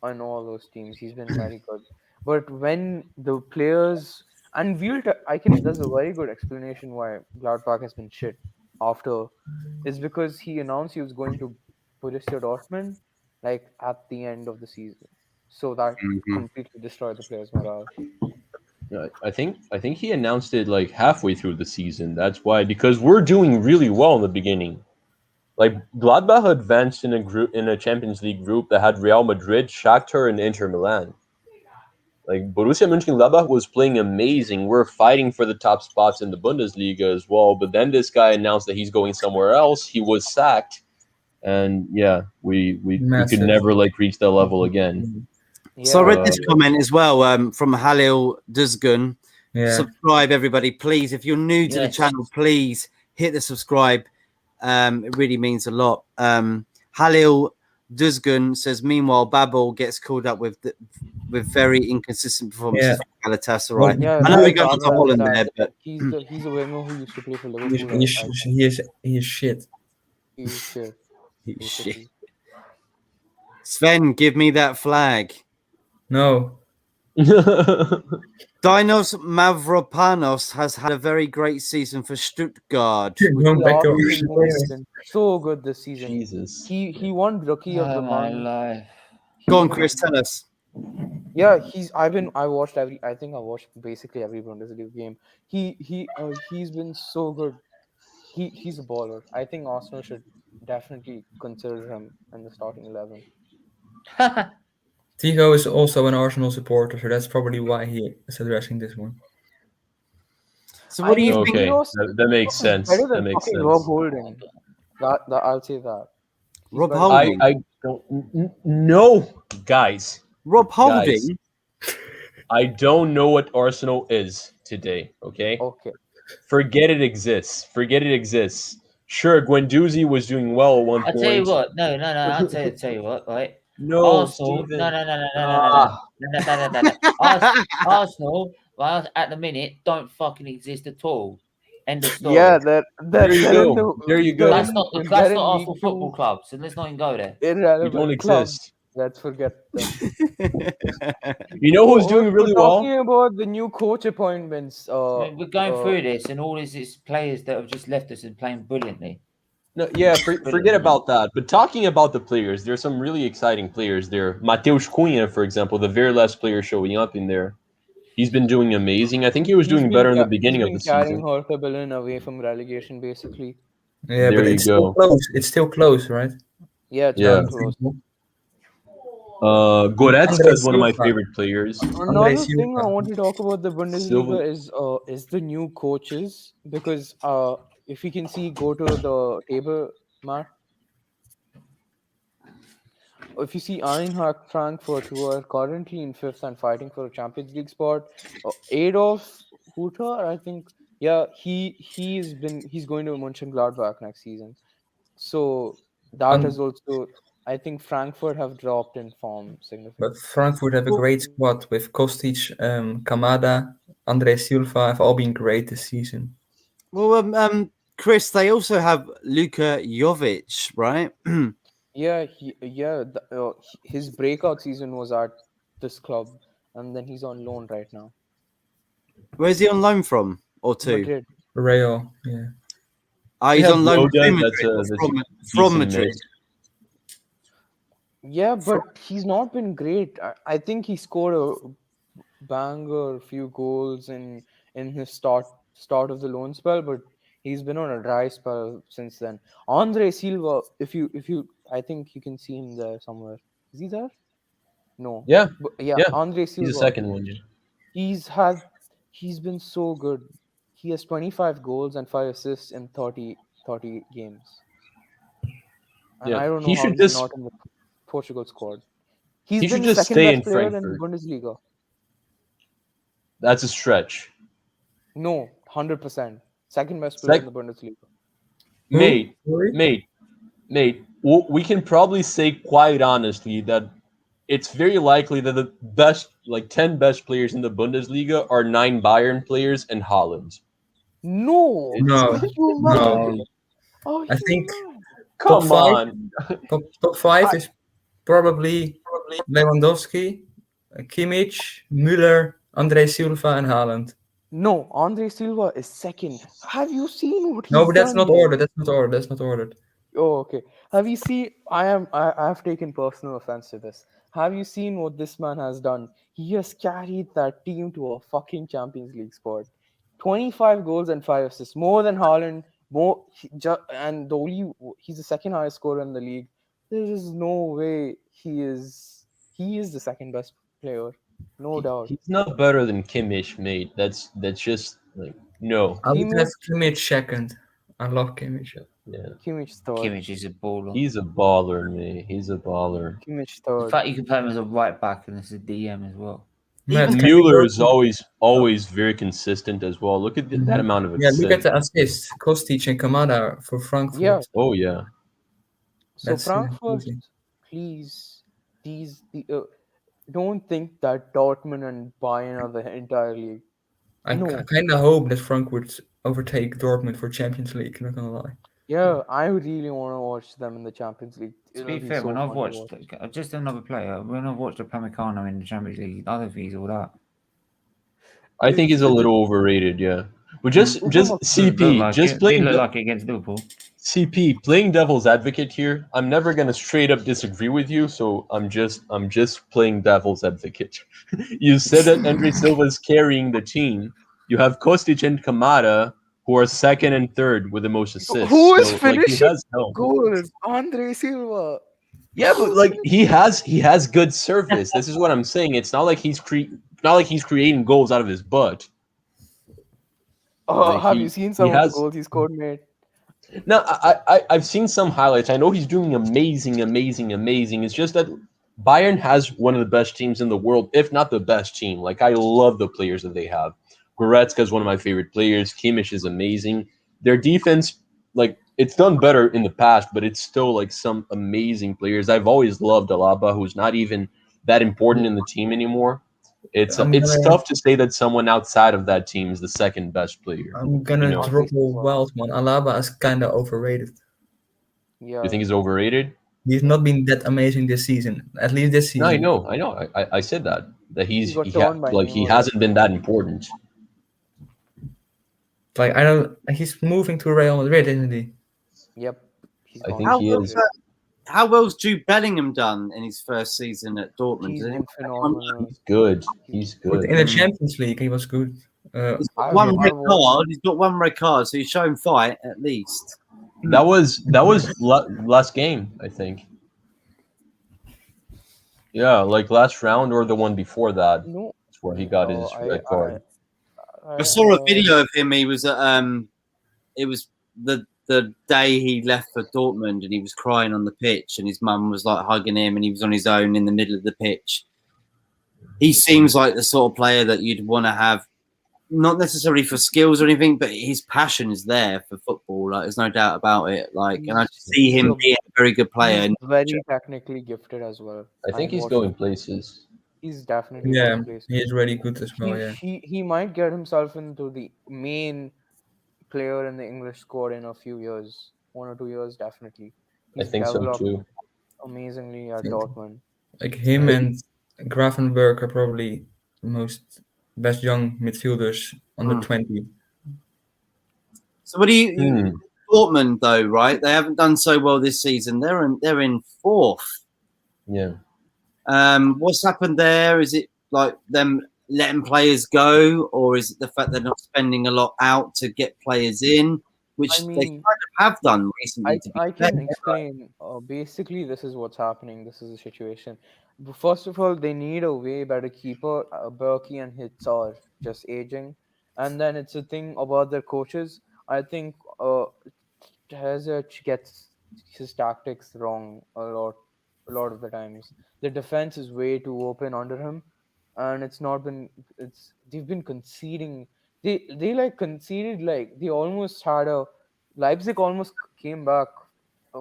and all those teams. He's been very good. But when the players and there's a very good explanation why Gladbach has been shit after. Is because he announced he was going to Borussia Dortmund like at the end of the season, so that completely destroyed the players' morale. I think he announced it like halfway through the season. That's why, because we're doing really well in the beginning. Like Gladbach advanced in a Champions League group that had Real Madrid, Shakhtar, and Inter Milan. Like Borussia Mönchengladbach was playing amazing. We're fighting for the top spots in the Bundesliga as well. But then this guy announced that he's going somewhere else. He was sacked, and we could never reach that level again. Yeah. So I read this comment as well from Halil Duzgun. Yeah. Subscribe, everybody, please. If you're new to the channel, please hit the subscribe. It really means a lot. Halil Duzgun says, meanwhile, Babel gets called up with very inconsistent performances for Galatasaray. Yeah, I know we're that's going to Babel, Holland that- there, but he's a winger who used to play for He's, Liverpool. he's, he is shit. He's shit. shit. basically. Sven, give me that flag. No. Dinos Mavropanos has had a very great season for Stuttgart. Going back to He's been so good this season. Jesus. He won Rookie of the Oh my Month. life. Go on, Chris, tell us. Yeah, I think I watched basically every Bundesliga game. He's been so good. He's a baller. I think Arsenal should definitely consider him in the starting 11. Tigo is also an Arsenal supporter, so that's probably why he is addressing this one. So what do you Okay, think? that makes sense. Better That than makes fucking sense. Rob Holding. That I'll say that. He's Rob better Holding? than- I don't no, guys. Rob Holding? I don't know what Arsenal is today. Okay, Okay. forget it exists. Forget it exists. Sure, Guendouzi was doing well at one I'll point. tell you what. No. I'll tell you what. Right. No, Arsenal. Steven. No. Arsenal. Well, at the minute, don't fucking exist at all. End of story. Yeah, There you go. There you go. That's not Arsenal Football Club. So let's not even go there. We Irrelevant don't club. exist. Let's forget them. You know who's doing really We're well? talking about the new coach appointments. I mean, we're going through this, and all these players that have just left us and playing brilliantly. No, yeah, forget about that. But talking about the players, there's some really exciting players there. Mateus Cunha, for example, the very last player showing up in there. He's been doing amazing. I think he was doing better in the beginning of the carrying season. Hertha Berlin away from relegation, basically. Yeah, There but you it's still go. close. It's still close, right? Yeah, it's Yeah. very close. Goretzka is one of my Silva. favorite players. Another Silva. thing I want to talk about the Bundesliga is the new coaches, because if you can see, go to the table, Mark. If you see Eintracht Frankfurt, who are currently in 5th and fighting for a Champions League spot, Adolf Hutter, I think, yeah, he's going to Mönchengladbach next season. So that is also, I think Frankfurt have dropped in form significantly. But Frankfurt have a great squad with Kostic, Kamada, Andre Silva have all been great this season. Well, Chris, they also have Luka Jovic, right? Yeah, his breakout season was at this club, and then he's on loan right now. Where's he on loan from? Or to? Madrid. Real, yeah. He's on loan Roda, to that's Madrid, a from decent Madrid. mix. Yeah, but he's not been great. I think he scored a banger, a few goals in his start of the loan spell, but he's been on a dry spell since then. Andre Silva, if you, I think you can see him there somewhere. Is he there? No. Yeah, But yeah. Andre Silva. he's the second one. Yeah. He's been so good. He has 25 goals and 5 assists in 30 games. And Yeah, I don't know he how should he's just- not in the Portugal squad. He He's should been the just second stay best in player in Frankfurt. Bundesliga. That's a stretch. No, 100%. Second best player in the Bundesliga. Mate, Sorry? mate, we can probably say quite honestly that it's very likely that the best, 10 best players in the Bundesliga are 9 Bayern players and Haaland. No. No, Are you no. mad? Are I you think mad? Come five? on. top 5 is probably Lewandowski, Kimmich, Müller, Andre Silva, and Haaland. No, Andre Silva is second. Have you seen what he's No, but that's done? not ordered. That's not ordered. Oh, okay. Have you seen? I have taken personal offense to this. Have you seen what this man has done? He has carried that team to a fucking Champions League spot. 25 goals and 5 assists, more than Haaland. And he's the second highest scorer in the league. There is no way he is the second best player, no doubt. He's not better than Kimmich, mate. That's just no. I would Kimmich- have Kimmich second. I love Kimmich. Yeah. Kimmich third. Kimmich is a baller. He's a baller, mate. He's a baller. Kimmich In third. fact, you can play him as a right back and as a DM as well. Matt, Even can you Mueller go is to- always very consistent as well. Look at that amount of Yeah, assists. look at the assists. Kostic and Kamada for Frankfurt. Yeah. Oh yeah. So That's Frankfurt, amazing. please, don't think that Dortmund and Bayern are the entire league. I No. kind of hope that Frankfurt would overtake Dortmund for Champions League. Not gonna lie. Yeah, I really want to watch them in the Champions League. To It'll be be fair, so when I've fun to watched watch. just another player, when I've watched Upamecano in the Champions League, I don't think he's all that. I think he's a little overrated. Yeah, but just Didn't look CP, like just it. playing Didn't look like it against Liverpool. CP playing devil's advocate here. I'm never gonna straight up disagree with you, so I'm just playing devil's advocate. You said that Andre Silva is carrying the team. You have Kostic and Kamada, who are second and third with the most assists. Who is So, like, he finishing has help. goals? Andre Silva. Yeah, but like he has good service. This is what I'm saying. It's not like he's creating goals out of his butt. Oh, Like, have you seen some of the goals he scored, mate? No, I've seen some highlights. I know he's doing amazing. It's just that Bayern has one of the best teams in the world, if not the best team. Like, I love the players that they have. Goretzka is one of my favorite players. Kimmich is amazing. Their defense, like, it's done better in the past, but it's still like some amazing players. I've always loved Alaba, who's not even that important in the team anymore. It's tough to say that someone outside of that team is the second best player. I'm gonna drop a wild one. Alaba is kind of overrated. Yeah. You think he's overrated? He's not been that amazing this season. At least this season. No, I know. I said that he Neymar. hasn't been that important. Like he's moving to Real Madrid, isn't he? Yep. I think he is. How well's Jude Bellingham done in his first season at Dortmund? He's been phenomenal. He's good. But in the Champions League, he was good. He's got one red card. He's got one red card, so he's showing fight at least. That was last game, I think. Yeah, like last round or the one before that. No. That's where he got his red card. I saw a video of him. He was at it was the day he left for Dortmund, and he was crying on the pitch, and his mum was like hugging him, and he was on his own in the middle of the pitch. He seems like the sort of player that you'd want to have, not necessarily for skills or anything, but his passion is there for football. Like, there's no doubt about it. Like, and I just see him being a very good player. He's very technically gifted as well. I think he's going places. He's definitely going places. He's really good as well. He might get himself into the main player in the English squad in a few years, 1 or 2 years, definitely. I think so too. Amazingly at Dortmund. Like him and Gravenberg are probably the best young midfielders under 20. So what do you Dortmund though, right? They haven't done so well this season. They're in fourth. Yeah. What's happened there? Is it like them letting players go, or is it the fact they're not spending a lot out to get players in, which they kind of have done recently? I can explain. Basically, this is what's happening. This is the situation. First of all, they need a way better keeper. Berkey and Hitz are just aging. And then it's a thing about their coaches. I think Hazard gets his tactics wrong a lot of the times. The defense is way too open under him. And they've been conceding. They conceded, they almost had Leipzig almost came back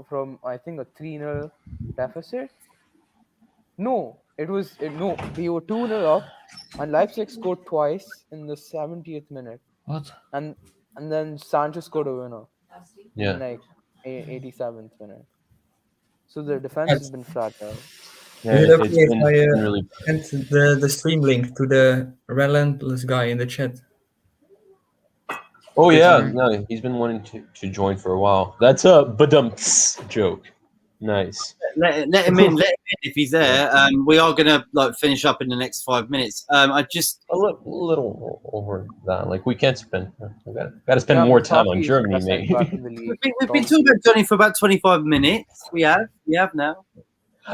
from, I think, a 3-0 deficit. No, they were 2-0 up, and Leipzig scored twice in the 70th minute. What? And then Sanchez scored a winner. Yeah. In 87th minute. So the defense has been flat out. Yeah, it's been really. And the stream link to the relentless guy in the chat. Oh yeah, no, he's been wanting to join for a while. That's a badumps joke. Nice. Let him in. Let him in if he's there. We are gonna finish up in the next 5 minutes. I just a little over that. Like, we can't spend. We gotta spend more time on Germany, mate. We've been talking about Johnny for about 25 minutes. We have now.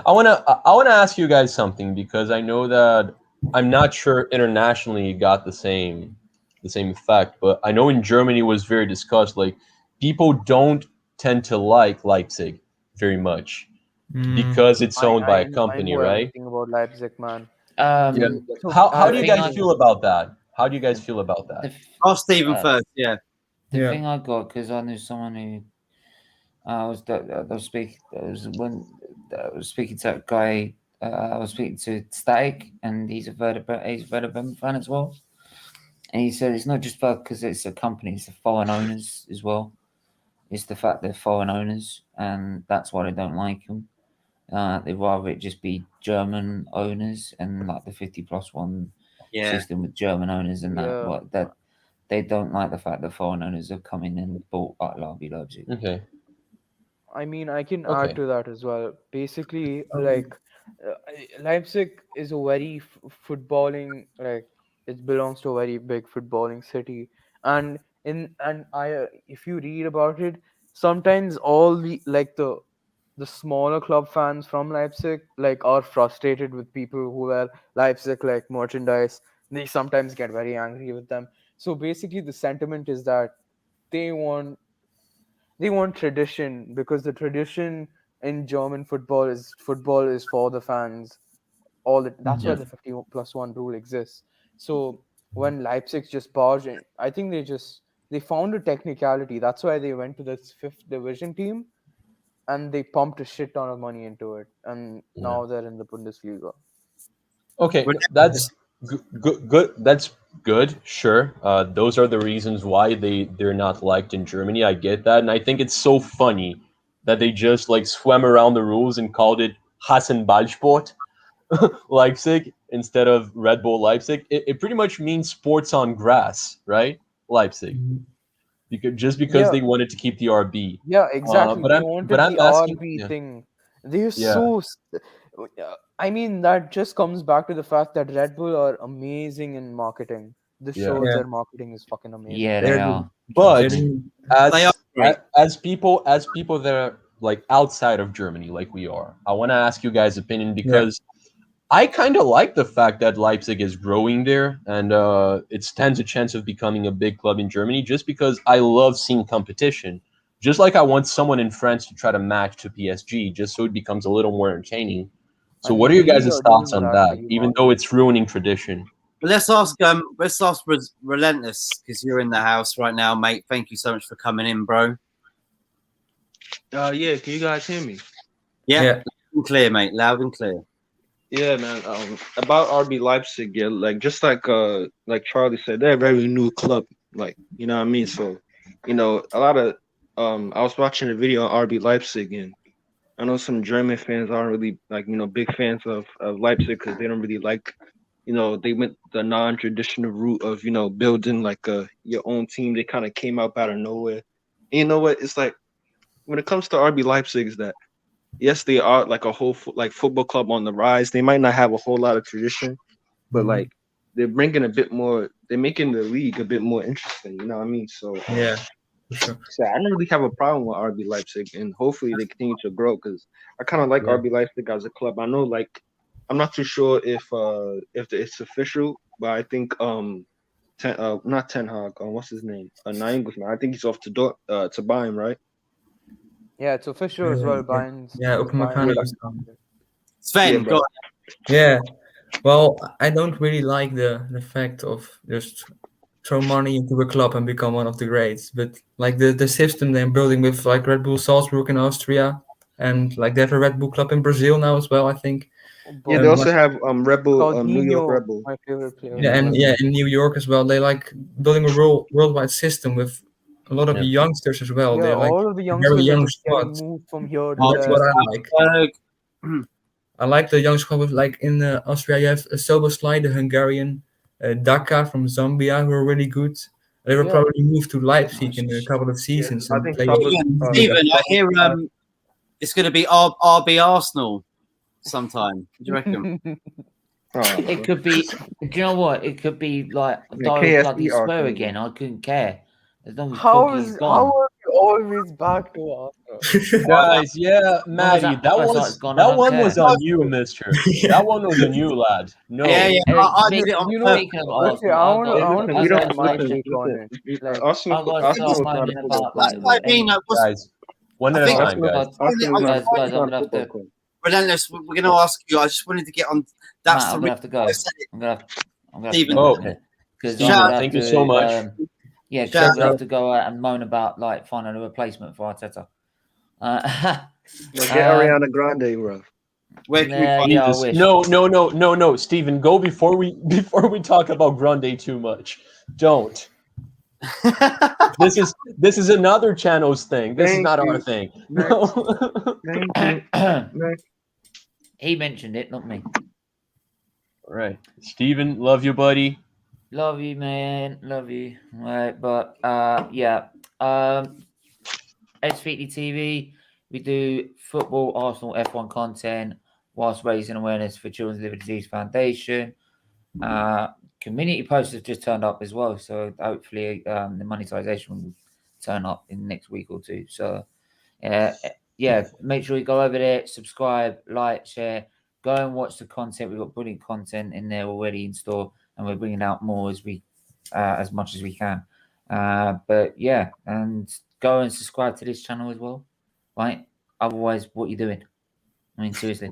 I wanna ask you guys something, because I know that I'm not sure internationally it got the same effect, but I know in Germany it was very discussed. Like, people don't tend to like Leipzig very much because it's owned by a company, right? Anything about Leipzig, man. How do you guys feel about that? How do you guys feel about that? Ask Stephen first. Yeah. The thing I got, because I knew someone who was speaking, was when I was speaking to a guy. I was speaking to Static, and he's a Werder Bremen fan as well. And he said it's not just because it's a company; it's the foreign owners as well. It's the fact they're foreign owners, and that's why they don't like them. They'd rather it just be German owners and like the 50+1 system with German owners and that they don't like the fact that foreign owners have come in and bought RB Leipzig. Okay. I mean, I can Okay. add to that as well. Basically, like Leipzig is a very footballing, like it belongs to a very big footballing city, and if you read about it, sometimes all the smaller club fans from Leipzig like are frustrated with people who wear Leipzig like merchandise. They sometimes get very angry with them. So basically, the sentiment is that they want tradition, because the tradition in German football is for the fans. That's why the 50+1 rule exists. So when Leipzig just barged in, I think they found a technicality. That's why they went to this 5th division team, and they pumped a shit ton of money into it, and now they're in the Bundesliga. Okay, that's good. That's good. Sure. Those are the reasons why they're not liked in Germany. I get that, and I think it's so funny that they just like swam around the rules and called it Hassenballsport Leipzig instead of Red Bull Leipzig. It pretty much means sports on grass, right? Leipzig. Because they wanted to keep the RB. Yeah, exactly. But They I'm wanted but I'm the asking. RB thing. They're so. I mean, that just comes back to the fact that Red Bull are amazing in marketing. This shows their marketing is fucking amazing. Yeah, they are. But They are great. as people that are like outside of Germany, like we are, I want to ask you guys' opinion, because I kind of like the fact that Leipzig is growing there, and it stands a chance of becoming a big club in Germany, just because I love seeing competition. Just like I want someone in France to try to match to PSG, just so it becomes a little more entertaining. So, what are your guys' thoughts on that? Even though it's ruining tradition. But let's ask Relentless, because you're in the house right now, mate. Thank you so much for coming in, bro. Yeah, can you guys hear me? Yeah. Loud and clear, mate. Loud and clear. Yeah, man. About RB Leipzig, yeah, like just like Charlie said, they're a very new club. Like, you know what I mean? So, a lot of I was watching a video on RB Leipzig, and I know some German fans aren't really like, big fans of Leipzig, because they don't really like, they went the non-traditional route of, building like your own team. They kind of came up out of nowhere. And you know what? It's like, when it comes to RB Leipzig, is that yes, they are like a whole football club on the rise. They might not have a whole lot of tradition, but like they're bringing a bit more. They're making the league a bit more interesting. You know what I mean? So sure. So I don't really have a problem with RB Leipzig, and hopefully they continue to grow, because I kind of like RB Leipzig as a club. I know, like, I'm not too sure if it's official, but I think not Ten Hag. What's his name? Nagelsmann. I think he's off to Bayern, right? Yeah, it's official as well. Bayern's. Sven, go on. Yeah. Well, I don't really like the fact of just throw money into a club and become one of the greats, but like the system they're building with like Red Bull Salzburg in Austria, and like they have a Red Bull club in Brazil now as well, I think. Yeah, they also have Red Bull, New York Red Bull. My favorite player. Yeah, and in New York as well. They like building a worldwide system with a lot of youngsters as well. Yeah, they're like all of the youngsters very young are just getting squads. moved from here to That's there. what I like. I like the young squad with, like, in Austria you have Soboslai, the Hungarian, Daka from Zambia, who are really good. They will probably move to Leipzig in a couple of seasons. I and think play Stephen, I hear it's going to be RB Arsenal sometime. What do you reckon? It could be. Do you know what? It could be like bloody Spur again. I couldn't care as long as Pogba's gone. How are you always back to Arsenal? Guys, Maddie, that one was on you, mister. That one was on you, lad. No. Yeah. I did it on That's what I mean. Guys, one at a time, guys. Relentless, we're going to ask you. I just wanted to get on. That's I'm going to have to go. I'm going to Stephen. Okay. Thank you so much. Yeah, because we have to go out and moan about like finding a replacement for Arteta. Get Ariana Grande, bro. Where can we find yeah, I Jesus. wish. No, Steven, go before we talk about Grande too much. Don't. This is another channel's thing. This is Thank not our you. thing. Next. No. Thank you. Next. He mentioned it, not me. All right, Steven, love you, buddy. Love you, man. Love you. Right, but yeah. SVT TV, we do football, Arsenal, F1 content, whilst raising awareness for Children's Liver Disease Foundation. Community posts have just turned up as well, so hopefully the monetization will turn up in the next week or two. So yeah, make sure you go over there, subscribe, like, share, go and watch the content. We've got brilliant content in there already in store, and we're bringing out more as much as we can. But yeah, and go and subscribe to this channel as well, right? Otherwise, what are you doing? I mean, seriously.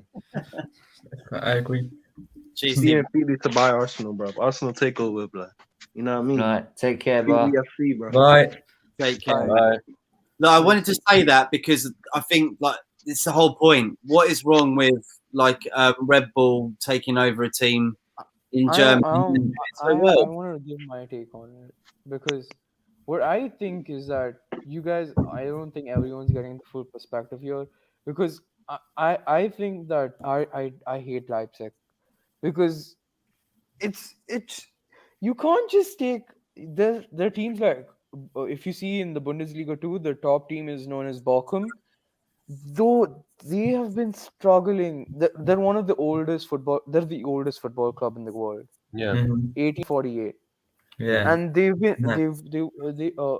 I agree. Jeez, Steven Feely to buy Arsenal, bro. Arsenal takeover, bro. You know what I mean? Right, take care, bro. FC, bro. Bye. take care. Bye. No, I wanted to say that because I think like it's the whole point. What is wrong with like Red Bull taking over a team in Germany? I So well. want to give my take on it because what I think is that you guys, I don't think everyone's getting the full perspective here because I think that I hate Leipzig because it's you can't just take their teams like if you see in the Bundesliga too, the top team is known as Bochum. Though they have been struggling, they're one of the oldest football. They're the oldest football club in the world, Yeah. 1848, Yeah. and they've been Yeah.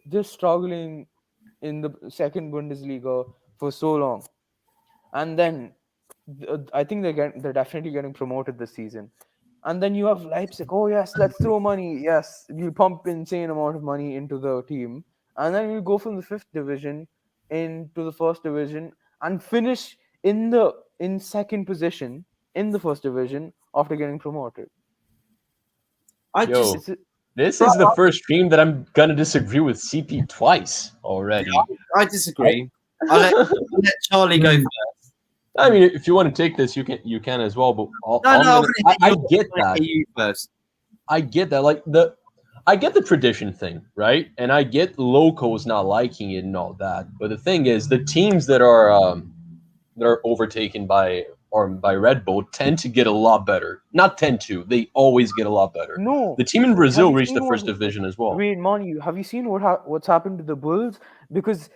they're struggling in the second Bundesliga for so long, and then I think they're definitely getting promoted this season. And then you have Leipzig. Oh yes, let's throw money. Yes, you pump insane amount of money into the team, and then you go from the 5th division into the 1st division and finish in second position in the 1st division after getting promoted. I Yo. just This is the first stream that I'm gonna disagree with CP twice already. I disagree. I'll let Charlie go first. I mean, if you want to take this, you can as well. But I get that. You first. I get that. Like I get the tradition thing, right? And I get locals not liking it and all that. But the thing is, the teams that are overtaken by Red Bull tend to get a lot better. Not tend to, they always get a lot better. No, The team in Brazil have you reached the seen first what- division as well. Wait, Manu, have you seen what's happened to the Bulls? Because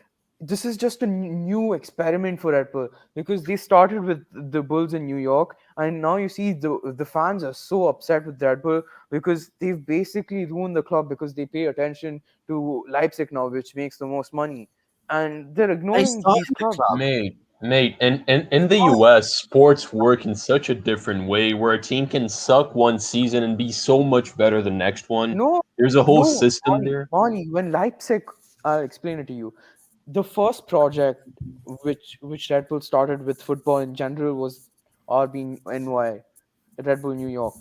this is just a new experiment for Red Bull. Because they started with the Bulls in New York, and now you see the fans are so upset with Red Bull because they've basically ruined the club because they pay attention to Leipzig now, which makes the most money, and they're ignoring started these the clubs. club. Mate, and in the US, sports work in such a different way where a team can suck one season and be so much better the next one. No, There's a whole system Mani, there. Mani, when Leipzig, I'll explain it to you. The first project which Red Bull started with football in general was RB Red Bull New York.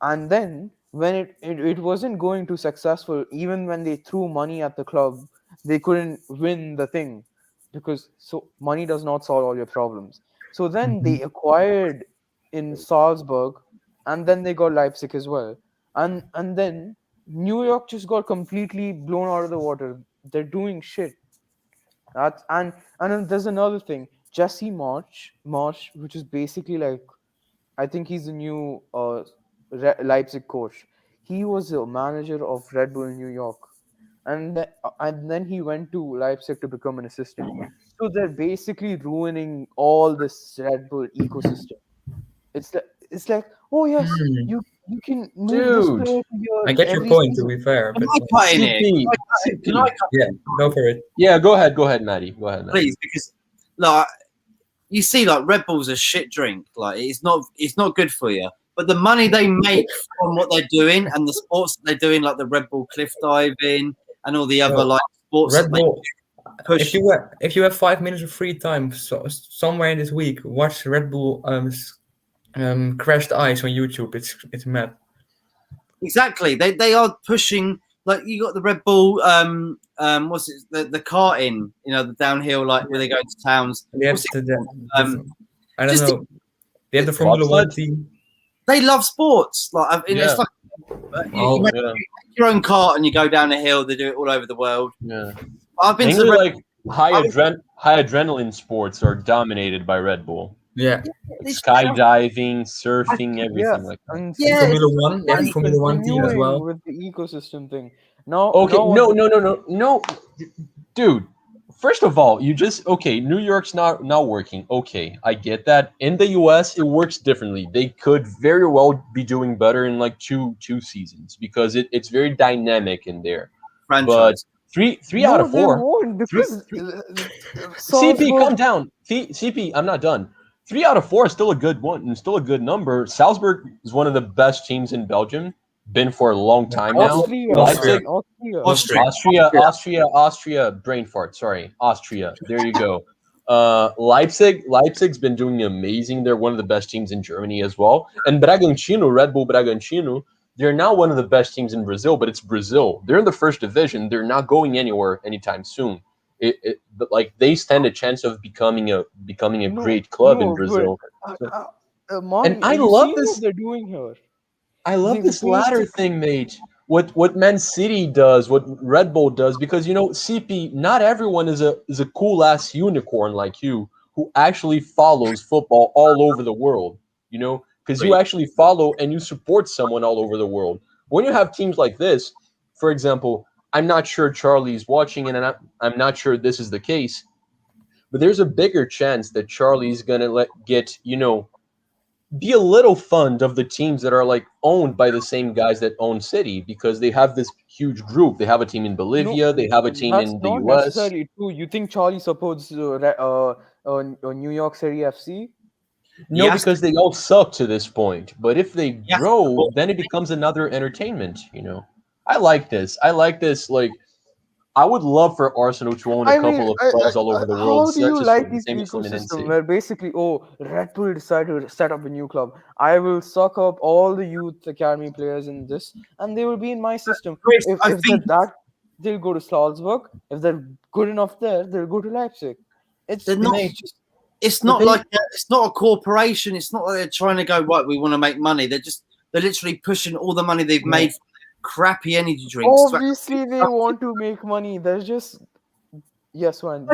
And then when it wasn't going too successful, even when they threw money at the club, they couldn't win the thing because money does not solve all your problems. So then they acquired in Salzburg, and then they got Leipzig as well. And then New York just got completely blown out of the water. They're doing shit. And then there's another thing, Jesse March, which is basically like, I think he's the new Leipzig coach. He was a manager of Red Bull New York, and then he went to Leipzig to become an assistant. So they're basically ruining all this Red Bull ecosystem. It's like oh yes, you can move this Dude, player to here I get your every point, to season. be fair. Am But I cutting it? CP. Can I cut yeah, go for it. Yeah, go ahead, Maddie. Go ahead, Maddie. please? Because like you see, like Red Bull's a shit drink. Like it's not good for you. But the money they make from what they're doing and the sports that they're doing, like the Red Bull cliff diving and all the other like sports Red that they Bull. push. If you have 5 minutes of free time, somewhere in this week, watch Red Bull crashed ice on YouTube. It's mad. Exactly. They are pushing like you got the Red Bull, what's it? The karting, the downhill, like where they go to towns. They have What's it called? I don't just know. They have the Formula One team. They love sports. Like Yeah. it's like you make your own cart and you go down a hill. They do it all over the world. Yeah. I've been Mainly to like high adrenaline sports are dominated by Red Bull. Yeah. Skydiving, surfing, everything like that. And Yeah. Formula One. They have the Formula One team as continuing well. with the ecosystem thing. Now, Okay, now no, dude. First of all, New York's not working. Okay, I get that. In the US, it works differently. They could very well be doing better in like two seasons because it's very dynamic in there. franchise. But three out of they 4. won't because CP, Salzburg- calm down. CP, I'm not done. 3 out of 4 is still a good one and still a good number. Salzburg is one of the best teams in Belgium. Been for a long time now. Leipzig, Austria, brain fart. Sorry, Austria. There you go. Leipzig's been doing amazing. They're one of the best teams in Germany as well. And Bragantino, Red Bull Bragantino, they're now one of the best teams in Brazil, but it's Brazil. They're in the first division. They're not going anywhere anytime soon. But like they stand a chance of becoming a great club in Brazil. and I love this. What they're doing here. I love this latter thing, mate. What Man City does, what Red Bull does, because CP, not everyone is a cool ass unicorn like you who actually follows football all over the world. Because you actually follow and you support someone all over the world. When you have teams like this, for example, I'm not sure Charlie's watching, and I'm not sure this is the case, but there's a bigger chance that Charlie's gonna be a little fond of the teams that are like owned by the same guys that own City because they have this huge group. They have a team in Bolivia. They have a team in the US. That's not necessarily true. You think Charlie supports New York City FC? No, because they all suck to this point. But if they grow, then it becomes another entertainment. I like this. Like, I would love for Arsenal to own a couple of clubs all over the world. How do you like this ecosystem where basically, Red Bull decided to set up a new club. I will suck up all the youth academy players in this, and they will be in my system. Chris, If they're that, they'll go to Salzburg. If they're good enough there, they'll go to Leipzig. It's not a corporation. It's not like they're trying to go right. We want to make money. They're literally pushing all the money they've made. Crappy energy drinks. Obviously, they want to make money. There's just one.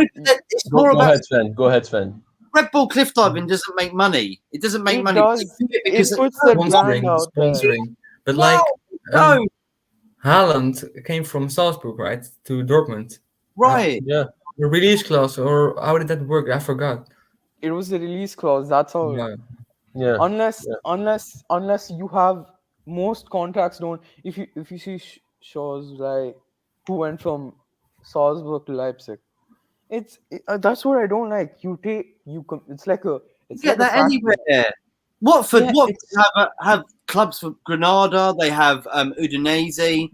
Go ahead, Sven. Red Bull cliff diving doesn't make money. It doesn't make money. It puts the brand out sponsoring. But Haaland came from Salzburg, right, to Dortmund. Right. Yeah. The release clause, or how did that work? I forgot. It was the release clause. That's all. Yeah. Unless you have. Most contracts don't. If you see shows like who went from Salzburg to Leipzig, that's what I don't like. It's like that anywhere. Watford have clubs for Granada. They have Udinese.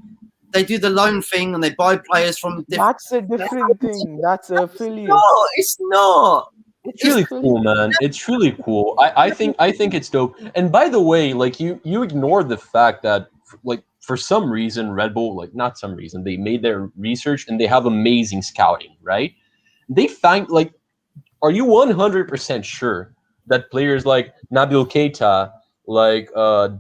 They do the loan thing and they buy players from. That's a different thing. That's a affiliate. No, it's not. It's really cool, man. It's really cool. I think it's dope. And by the way, like you ignored the fact that like for some reason Red Bull, like not some reason, they made their research and they have amazing scouting, right? They find like, are you 100% sure that players like Nabil Keita, like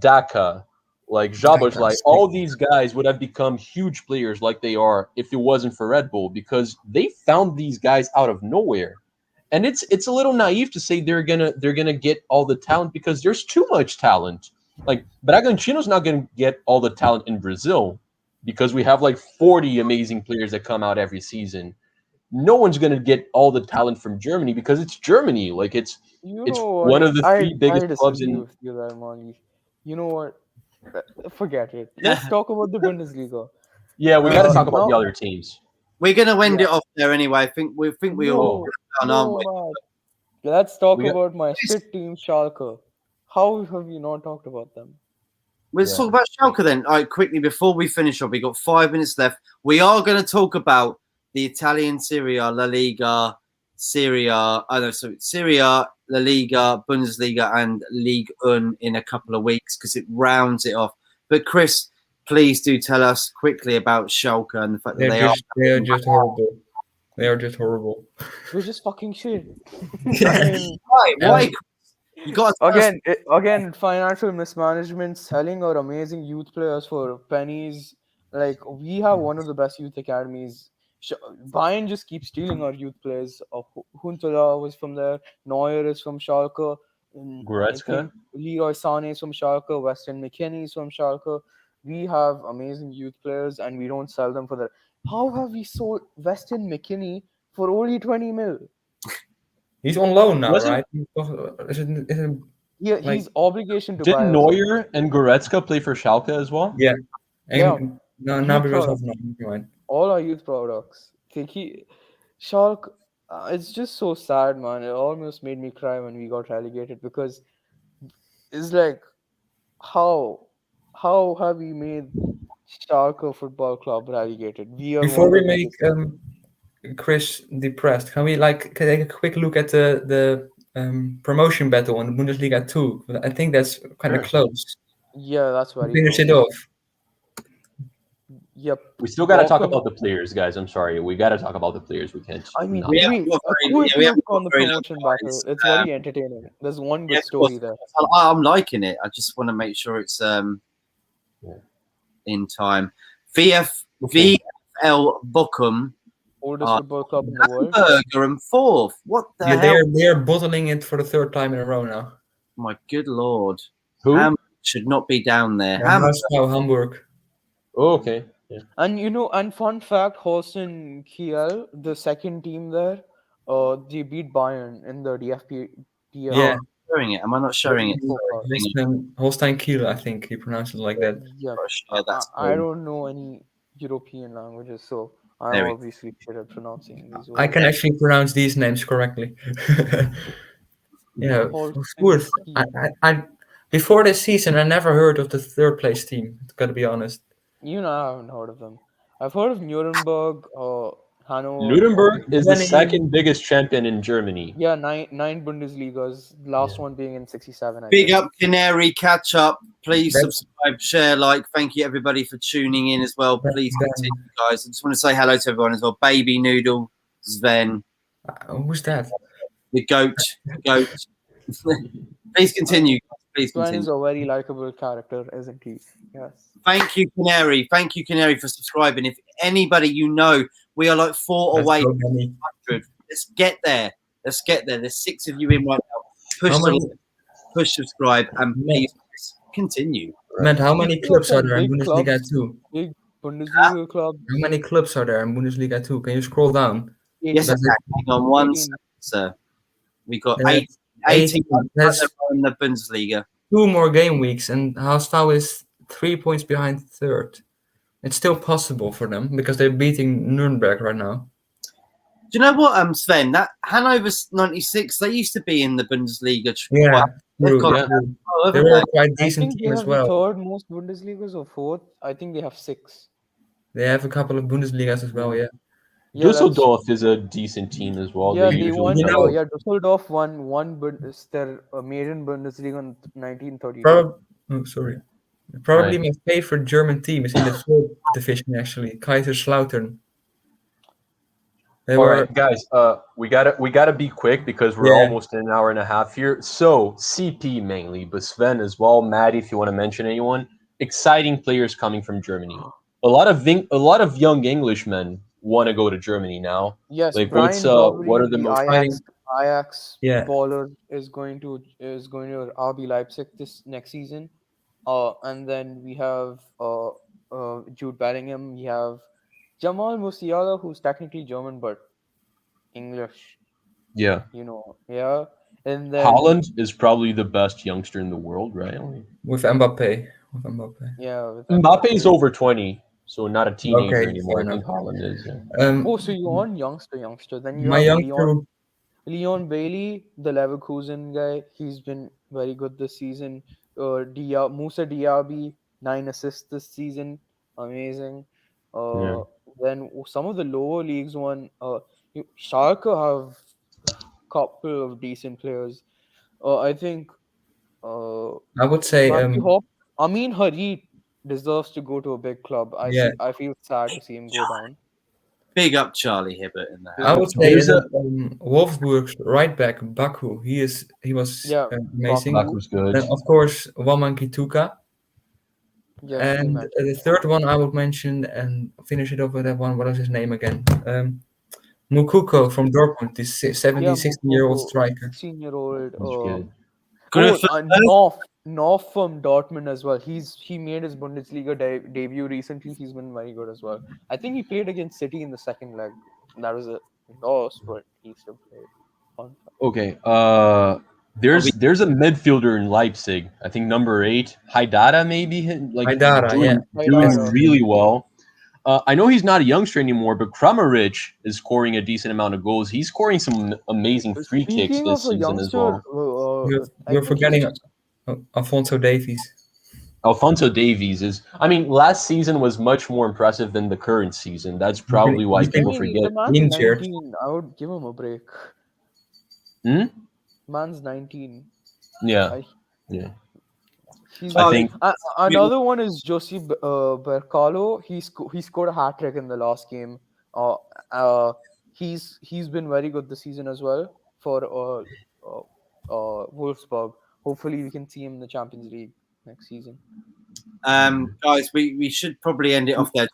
Daka, like Jabos, like all these guys would have become huge players like they are if it wasn't for Red Bull? Because they found these guys out of nowhere. And it's a little naive to say they're gonna get all the talent because there's too much talent. Like Bragantino's not gonna get all the talent in Brazil because we have like 40 amazing players that come out every season. No one's gonna get all the talent from Germany because it's Germany. Like it's one of the three biggest clubs in. With you there, Molly. You know what? Forget it. Let's talk about the Bundesliga. Yeah, we got to talk about the other teams. We're going to end it off there anyway. I think we all done, aren't we? Let's talk about my shit team, Schalke. How have you not talked about them? Let's talk about Schalke then. All right, quickly, before we finish up, we've got 5 minutes left. We are going to talk about the Italian Serie A, La Liga, Serie A, La Liga, Bundesliga, and Ligue 1 in a couple of weeks because it rounds it off. But Chris, please do tell us quickly about Schalke and the fact that They are just horrible. They are just horrible. We're just fucking shit. Yeah. I mean, Why? You got again, financial mismanagement, selling our amazing youth players for pennies. Like, we have one of the best youth academies. Bayern just keeps stealing our youth players. Huntelaar was from there. Neuer is from Schalke. I Goretzka. think Leroy Sané is from Schalke. Weston McKennie is from Schalke. We have amazing youth players, and we don't sell them for that. How have we sold Weston McKennie for only 20 mil? He's on loan now, Was it- right? Is it Yeah, Like- he's obligation to buy. Didn't us. Neuer and Goretzka play for Schalke as well? Yeah. Yeah. No, now because of no. All our youth products. Schalke, it's just so sad, man. It almost made me cry when we got relegated because it's like, how have we made Schalke Football Club relegated? Before we make Chris depressed, can we take a quick look at the promotion battle in the Bundesliga 2? I think that's kind of close. Yeah, that's very Finish it close. off. Yep. We still got to talk Bochum- about the players, guys. I'm sorry. We got to talk about the players. We can't. I mean, not- We have a got very- quick yeah, we have look got on the very promotion long battle. lines. It's very entertaining. There's one good Yeah, of story course. there. I'm liking it. I just want to make sure it's in time. VfL Bochum, Oldest football club in the world. Hamburger and fourth. What the Yeah, hell? they're bottling it for the third time in a row now. My good lord. Who? Hamburg should not be down there. Hamburg. Oh, okay. Yeah. And fun fact, Holstein Kiel, the second team there, they beat Bayern in the DFB. Yeah. Showing it. Am I not showing it? Holstein Kiel, I think you pronounce it like that. Yeah. Yeah, that's I don't know any European languages, so I'm There we- obviously shit at pronouncing these words. I can actually pronounce these names correctly. Yeah, Holstein fourth. Kiel. I before this season, I never heard of the third place team. Gotta be honest. You know, I haven't heard of them. I've heard of Nuremberg, Hanover. Nuremberg is the Then second biggest champion in Germany. Yeah, nine Bundesligas. Last one being in '67. I Big think. up Canary, catch up. Please That's- subscribe, share, like. Thank you everybody for tuning in as well. Please continue, guys. I just want to say hello to everyone as well. Baby Noodle, Sven, Who's that? the goat. Please continue. Please Sven continue. is a very likable character, isn't he? Yes. Thank you, Canary. Thank you, Canary, for subscribing. If anybody you know, we are like 4 away So from many. 100. Let's get there. Let's get there. There's 6 of you in right now. Push How the many- like, push subscribe, and please continue. Man, how many clubs are there in Big Bundesliga clubs. 2? Big Bundesliga club. How many clubs are there in Bundesliga 2? Can you scroll down? Yes, I That's can. Hang on one 18. second, sir. We got Yeah, 18 That's in the Bundesliga. 2 more game weeks, and Haastal is 3 points behind third. It's still possible for them because they're beating Nuremberg right now. Do you know what, Sven? That Hanover 96, they used to be in the Bundesliga. Yeah, They've true, got- yeah. Oh, They haven't were they? quite I decent think they team as have the well. third most Bundesligas or fourth. I think they have 6. They have a couple of Bundesligas as well, yeah. Yeah, that's- Dusseldorf is a decent team as well. Yeah, They they usually won. You know- Dusseldorf won their maiden Bundesliga in 1932. Probably my favorite German team is in the third division, actually. Kaiserslautern. They All were right, guys. We gotta be quick because we're Yeah. almost in an hour and a half here. So CP mainly, but Sven as well. Maddie, if you want to mention anyone, exciting players coming from Germany. A lot of young Englishmen want to go to Germany now. Yes, Like, Brian what Robbery, are the most Ajax Yeah. baller is going to RB Leipzig this next season. And then we have Jude Bellingham. We have Jamal Musiala, who's technically German but English. Yeah, Yeah. And then Holland is probably the best youngster in the world, right? with Mbappe. yeah. With Mbappe is over 20, so not a teenager Okay, anymore. fair I think enough. Holland is. Yeah. Oh, so you want youngster? Then you My have youngster, Leon Bailey, the Leverkusen guy. He's been very good this season. Musa Diaby, 9 assists this season. Amazing. Yeah. Then some of the lower leagues Schalke have couple of decent players. I think I would say Amin Harit, deserves to go to a big club. Yeah. I feel sad to see him go down. Big up Charlie Hibbert in there. I would say There's that Wolfsburg's right back Baku. He was Yeah, amazing. Baku was good. Then of course Waman Kituka. Yeah, And the third one I would mention and finish it off with that one. What is his name again? Mukoko from Dortmund, this 16-year-old striker. 16-year-old. He's good. North from Dortmund as well. He made his Bundesliga debut recently. He's been very good as well. I think he played against City in the second leg. That was a loss, but he still played. Okay. There's a midfielder in Leipzig. I think number 8, Haidara maybe. Doing really well. I know he's not a youngster anymore, but Kramaric is scoring a decent amount of goals. He's scoring some amazing free kicks this season as well. You're forgetting Alphonso Davies. Alphonso Davies is. I mean, last season was much more impressive than the current season. That's probably why people forget. The man's 19. I would give him a break. Man's 19. Yeah. I think another one is Josie Bercalo. He scored a hat trick in the last game. He's been very good this season as well for Wolfsburg. Hopefully, we can see him in the Champions League next season. Guys, we should probably end it off there.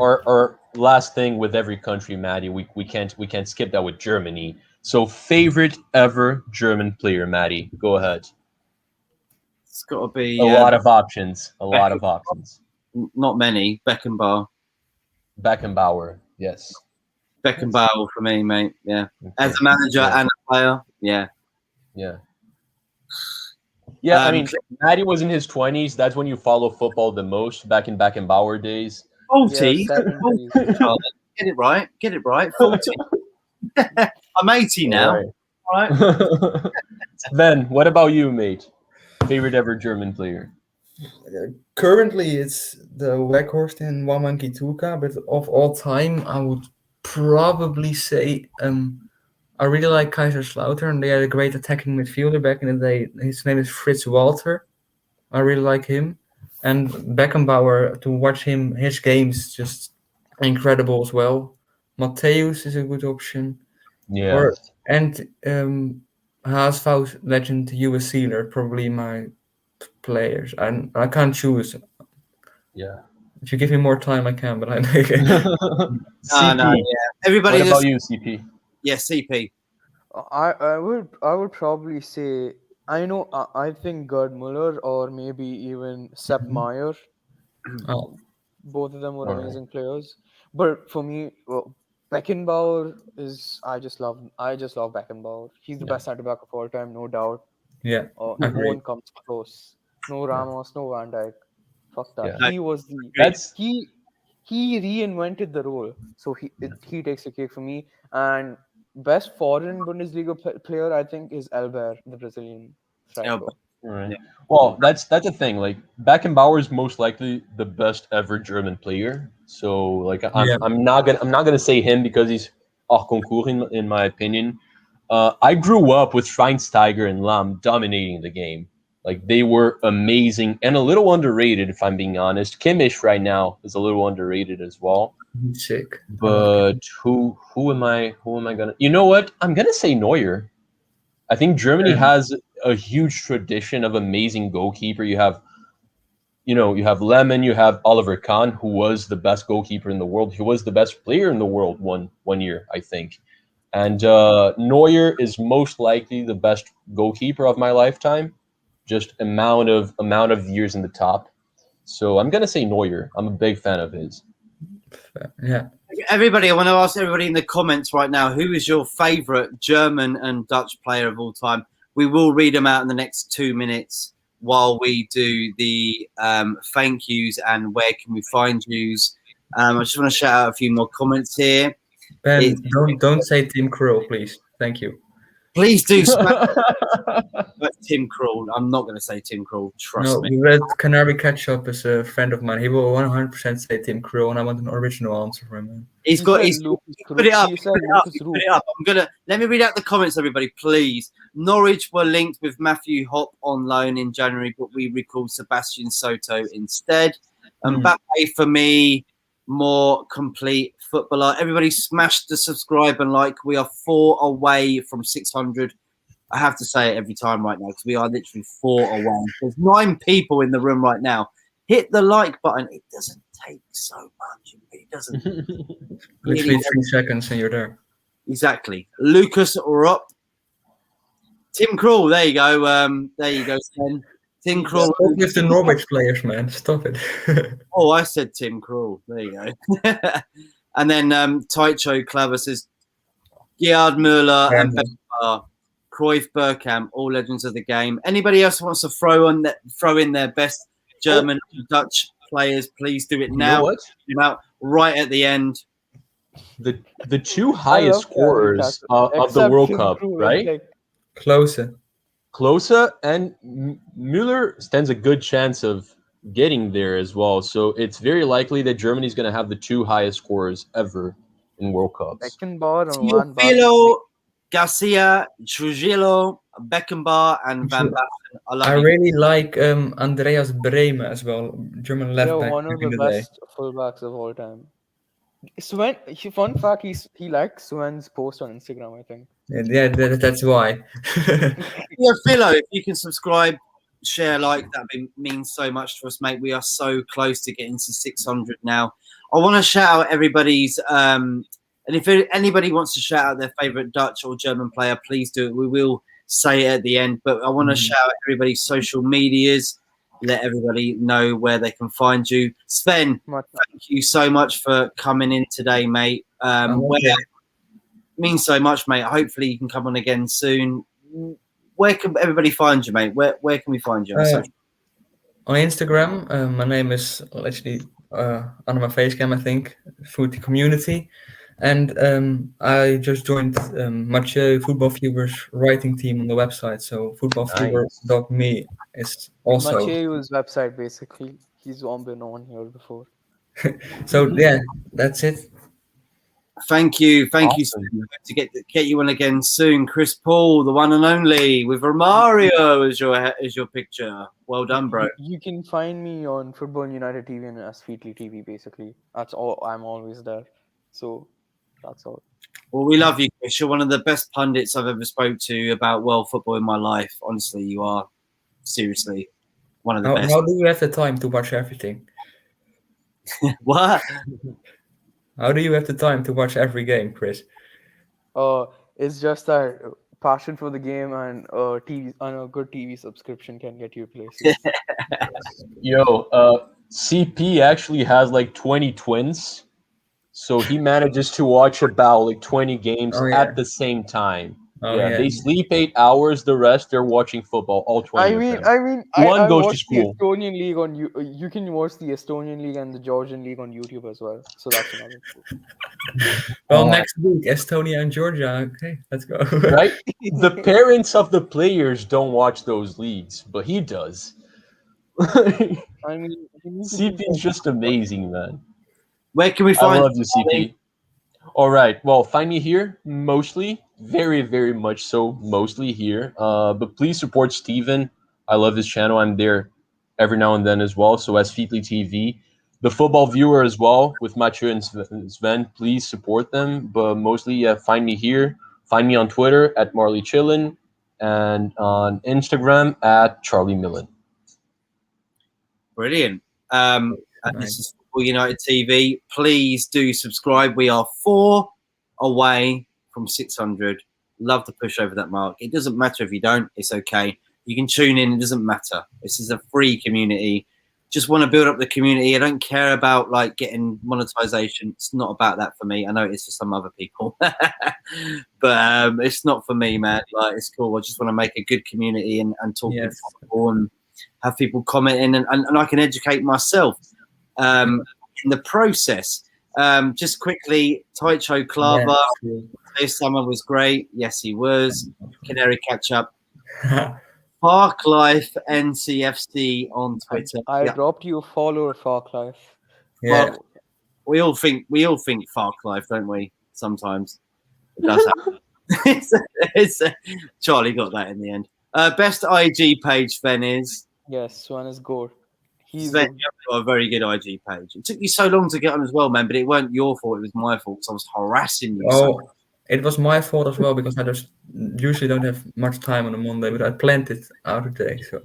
Our last thing with every country, Maddie, we can't skip that with Germany. So favorite ever German player, Maddie, go ahead. It's got to be a lot of options. Not many. Beckenbauer, yes. Beckenbauer for me, mate. Yeah, as a manager and a player, yeah. I mean, Maddie was in his 20s. That's when you follow football the most. Back in Beckenbauer days. 40. Get it right. 40. I'm 80 now. All right. Ben, what about you, mate? Favorite ever German player? Currently, it's the Weghorst and Waman Kituka, but of all time, I would probably say I really like Kaiserslautern. They had a great attacking midfielder back in the day. His name is Fritz Walter. I really like him. And Beckenbauer, to watch his games, just incredible as well. Matthäus is a good option. Yeah. HSV legend US Sealer, probably my players. I can't choose. Yeah. If you give me more time, I can, but I CP. Everybody. What about you, CP? Yeah, CP. I would probably say I think Gerd Müller or maybe even Sepp Maier. Both of them were amazing players. But for me, Beckenbauer is I just love Beckenbauer. He's the best centre back of all time, no doubt. Yeah. No one comes close. No Ramos, no Van Dijk. Fuck that. Yeah. He was he reinvented the role. So he takes the cake for me. And best foreign Bundesliga player, I think, is Elber, the Brazilian striker. Right. Yeah. Well, that's the thing. Like Beckenbauer is most likely the best ever German player. So like I'm not gonna say him because he's Concours in my opinion. I grew up with Schweinsteiger and Lahm dominating the game. Like they were amazing and a little underrated, if I'm being honest. Kimmich right now is a little underrated as well. Sick. But who am I gonna? You know what? I'm gonna say Neuer. I think Germany has a huge tradition of amazing goalkeeper. You have Lemon, you have Oliver Kahn, who was the best goalkeeper in the world. He was the best player in the world one year, I think. And Neuer is most likely the best goalkeeper of my lifetime. Just amount of years in the top. So I'm gonna say Neuer. I'm a big fan of his. Yeah. Everybody, I want to ask everybody in the comments right now, who is your favourite German and Dutch player of all time? We will read them out in the next 2 minutes while we do the thank yous and where can we find yous. I just want to shout out a few more comments here. Ben, don't say Tim Krul, please. Thank you. Please do smash but Tim Krul. I'm not going to say Tim Krul. Trust me. Red Canary Ketchup is a friend of mine. He will 100% say Tim Krul, and I want an original answer from him. He's put it up. I'm gonna let me read out the comments, everybody, please. Norwich were linked with Matthew Hopp on loan in January, but we recalled Sebastian Soto instead. Mbappe for me, more complete footballer. Everybody smash the subscribe and like. We are 4 away from 600. I have to say it every time right now because we are literally 4 away. There's 9 people in the room right now. Hit the like button. It doesn't take so much. It doesn't. Literally 3 seconds and you're there. Exactly. Lucas Rupp. Tim Krul. There you go. There you go, Sven. Tim Krul. Stop with the Norwich players, man. Stop it. Oh, I said Tim Krul. There you go. And then Taicho Claver says Gerhard Müller and Beckenbauer, Cruyff, Bergkamp, all legends of the game. Anybody else wants to throw in their best German Dutch players, please do it now. You know what? Right at the end. The 2 highest scorers of the World Cup, right? Klose and Müller stands a good chance of getting there as well. So it's very likely that Germany is going to have the 2 highest scorers ever in World Cups. Teofilo, Garcia, Trujillo, Beckenbauer, and Van Basten. I really like Andreas Brehme as well, German left back. One of the best fullbacks of all time. Sven, fun fact, he likes Sven's post on Instagram, I think. Yeah, that's why. Yeah, Philo, if you can subscribe, share, like, that means so much to us, mate. We are so close to getting to 600 now. I want to shout out everybody's, and if anybody wants to shout out their favourite Dutch or German player, please do it. We will say it at the end, but I want to shout out everybody's social medias. Let everybody know where they can find you. Sven, thank you so much for coming in today, mate. It means so much, mate. Hopefully you can come on again soon. Where can everybody find you, mate? Where can we find you? On Instagram, my name is actually under my face cam, I think, through the community. And I just joined Mathieu Football Viewer's writing team on the website. So footballviewer.me is also Mathieu's website, basically. He's been on here before. So yeah, that's it. Thank you, to get you on again soon, Chris Paul, the one and only, with Romario as your picture. Well done, bro. You can find me on Football United TV and Asfeetly TV. Basically, that's all. I'm always there. So that's all. Well, we love you, Chris. You're one of the best pundits I've ever spoke to about world football in my life. Honestly, you are seriously one of the best. How do you have the time to watch everything? What? How do you have the time to watch every game, Chris? It's just that passion for the game and TV and a good TV subscription can get you places. Yo, CP actually has like 20 twins, so he manages to watch about like 20 games at the same time. They sleep 8 hours. The rest they're watching football. All 20. One goes to school. The Estonian League on you can watch the Estonian League and the Georgian League on YouTube as well. So that's another. Well, next week Estonia and Georgia. Okay, let's go. Right? The parents of the players don't watch those leagues, but he does. CP is just amazing, man. Where can we find? I love you, CP. All right. Well, find me here mostly. Very, very much so, mostly here. But please support Steven. I love his channel. I'm there every now and then as well. So Asfeetly TV. The Football Viewer as well with Mathieu and Sven. Please support them. But mostly, find me here. Find me on Twitter at Marley Chillin and on Instagram at Charlie Millen. Brilliant. And this is Football United TV. Please do subscribe. We are 4 away from 600. Love to push over that mark. It doesn't matter if you don't. It's okay. You can tune in. It doesn't matter. This is a free community. Just want to build up the community. I don't care about like getting monetization. It's not about that for me. I know it's for some other people, but it's not for me, man. Like, it's cool. I just want to make a good community and talk with football and have people comment in, and I can educate myself in the process. Just quickly, Taicho Clava. Yeah, This summer was great. Yes, he was. Canary catch up. true. Park Life NCFC on Twitter. I Yeah, dropped you a follower, Farclife. Yeah. Well, we all think Park Life, don't we? Sometimes it does happen. Charlie got that in the end. Best IG page, Sven is. Yes, Swan is Gore. He's Sven, you've got a very good IG page. It took you so long to get on as well, man, but it weren't your fault. It was my fault. So I was harassing you. So Oh, it was my fault as well because I just usually don't have much time on a Monday, but I planned it out today. So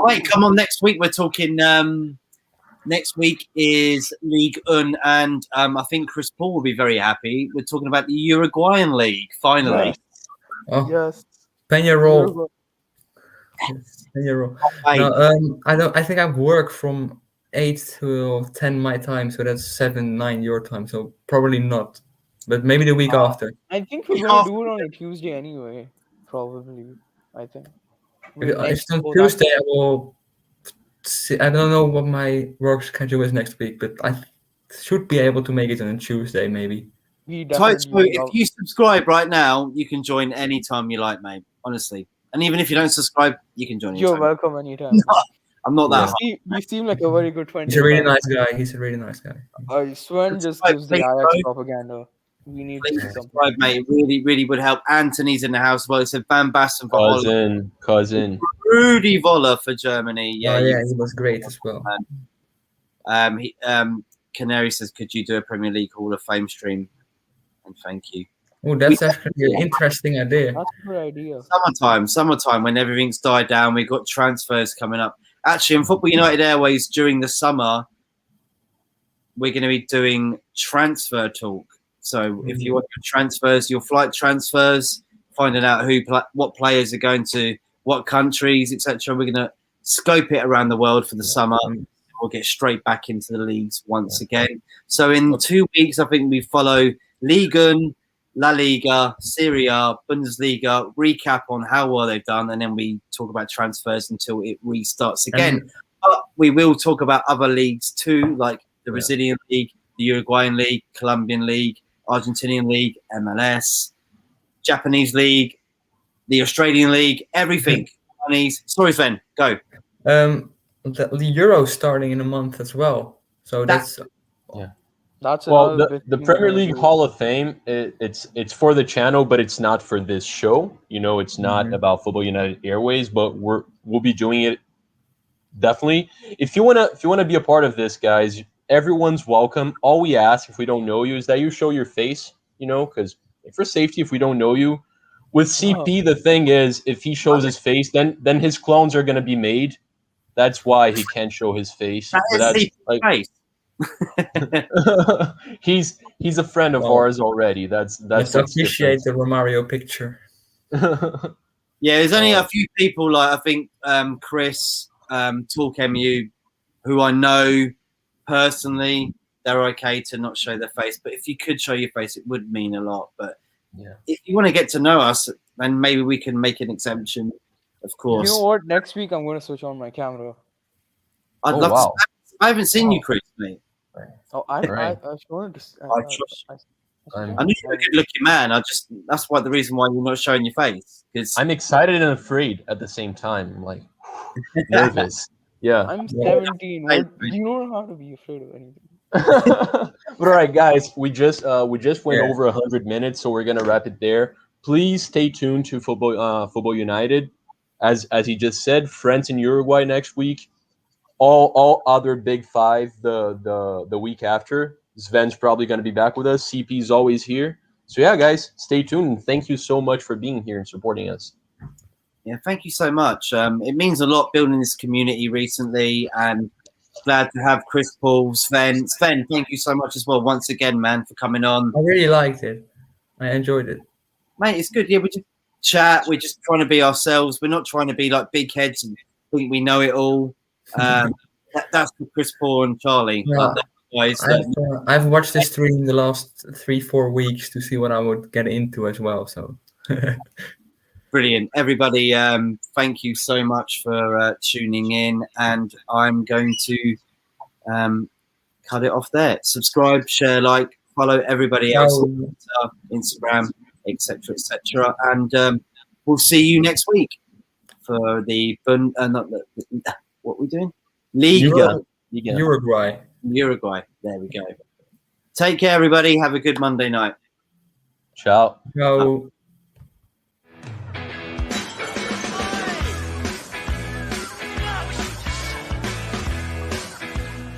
Right, come on. Next week we're talking. Next week is League Un, and I think Chris Paul will be very happy. We're talking about the Uruguayan League finally. oh, yes. Peñarol. Peñarol. Hey, No, I don't. I think I work from 8 to 10 my time, so that's 7, 9 your time. So probably not, but maybe the week after. I think we're going to do it on a Tuesday anyway. Probably. I think. If We'll it's on go that Tuesday, I will. See, I don't know what my work schedule is next week, but I should be able to make it on a Tuesday, maybe. We Taicho, definitely if you subscribe right now, you can join anytime you like, mate. Honestly, and even if you don't subscribe, you can join. You're anytime. welcome anytime. I'm not that. You seem like a very good friend. He's a really nice guy. He's a really nice guy. Swan just Subscribe, gives the please, Ajax bro. propaganda. We need to Please see something. subscribe, mate. It really, really would help. Anthony's in the house as well. It said Van Basten for Holland. Cousin. Rudy Voller for Germany. Yeah, Oh, yeah, he was great as well. Canary says, could you do a Premier League Hall of Fame stream? And thank you. Oh, that's actually an interesting idea. That's a good idea. Summertime, when everything's died down, we've got transfers coming up. Actually, in Football United Airways during the summer, we're going to be doing transfer talk. So if you want your transfers, your flight transfers, finding out what players are going to what countries, etc., we're going to scope it around the world for the summer. We'll get straight back into the leagues once again. So in 2 weeks, I think we follow Ligue 1, La Liga, Serie A, Bundesliga, recap on how well they've done, and then we talk about transfers until it restarts again. But we will talk about other leagues too, like the Brazilian League, the Uruguayan League, Colombian League, Argentinian League, MLS, Japanese League, the Australian League, everything. Sorry, Sven, go. The Euro's starting in a month as well. So that's Well, the Premier League Hall of Fame, it's for the channel, but it's not for this show. You know, it's not about Football United Airways, but we'll be doing it definitely. If you wanna be a part of this, guys, everyone's welcome. All we ask, if we don't know you, is that you show your face. You know, because for safety, if we don't know you, with CP, the thing is, if he shows his face, then his clones are gonna be made. That's why he can't show his face. That's like. he's a friend of ours already. That's appreciate the Romario picture. Yeah, there's only a few people, like I think Chris, TalkMU, who I know personally. They're okay to not show their face, but if you could show your face, it would mean a lot. But if you want to get to know us, then maybe we can make an exemption. Of course. You know what? Next week I'm going to switch on my camera. I'd love to. I haven't seen you, Chris, mate. Oh, I wanted to. I knew you were a good-looking man. That's why the reason why you're not showing your face. Because I'm excited and afraid at the same time. I'm like nervous. Yeah. I'm 17. You don't have to be afraid of anything. But all right, guys, we just went over 100 minutes, so we're gonna wrap it there. Please stay tuned to Football United. As he just said, France and Uruguay next week. All other big five the week after. Sven's probably going to be back with us. CP's always here. So yeah, guys, stay tuned. And thank you so much for being here and supporting us. Yeah, thank you so much. It means a lot building this community recently, and glad to have Chris Paul, Sven. Sven, thank you so much as well once again, man, for coming on. I really liked it. I enjoyed it. Mate, it's good. Yeah, we just chat. We're just trying to be ourselves. We're not trying to be like big heads and think we know it all. That's for Chris Paul and Charlie. Yeah. I've watched this stream the last 3-4 weeks to see what I would get into as well. So brilliant, everybody! Thank you so much for tuning in, and I'm going to cut it off there. Subscribe, share, like, follow everybody else on Twitter, Instagram, etc., etc. And we'll see you next week for the what are we doing? Liga. Uruguay. Uruguay. There we go. Take care, everybody. Have a good Monday night. Ciao. Ciao.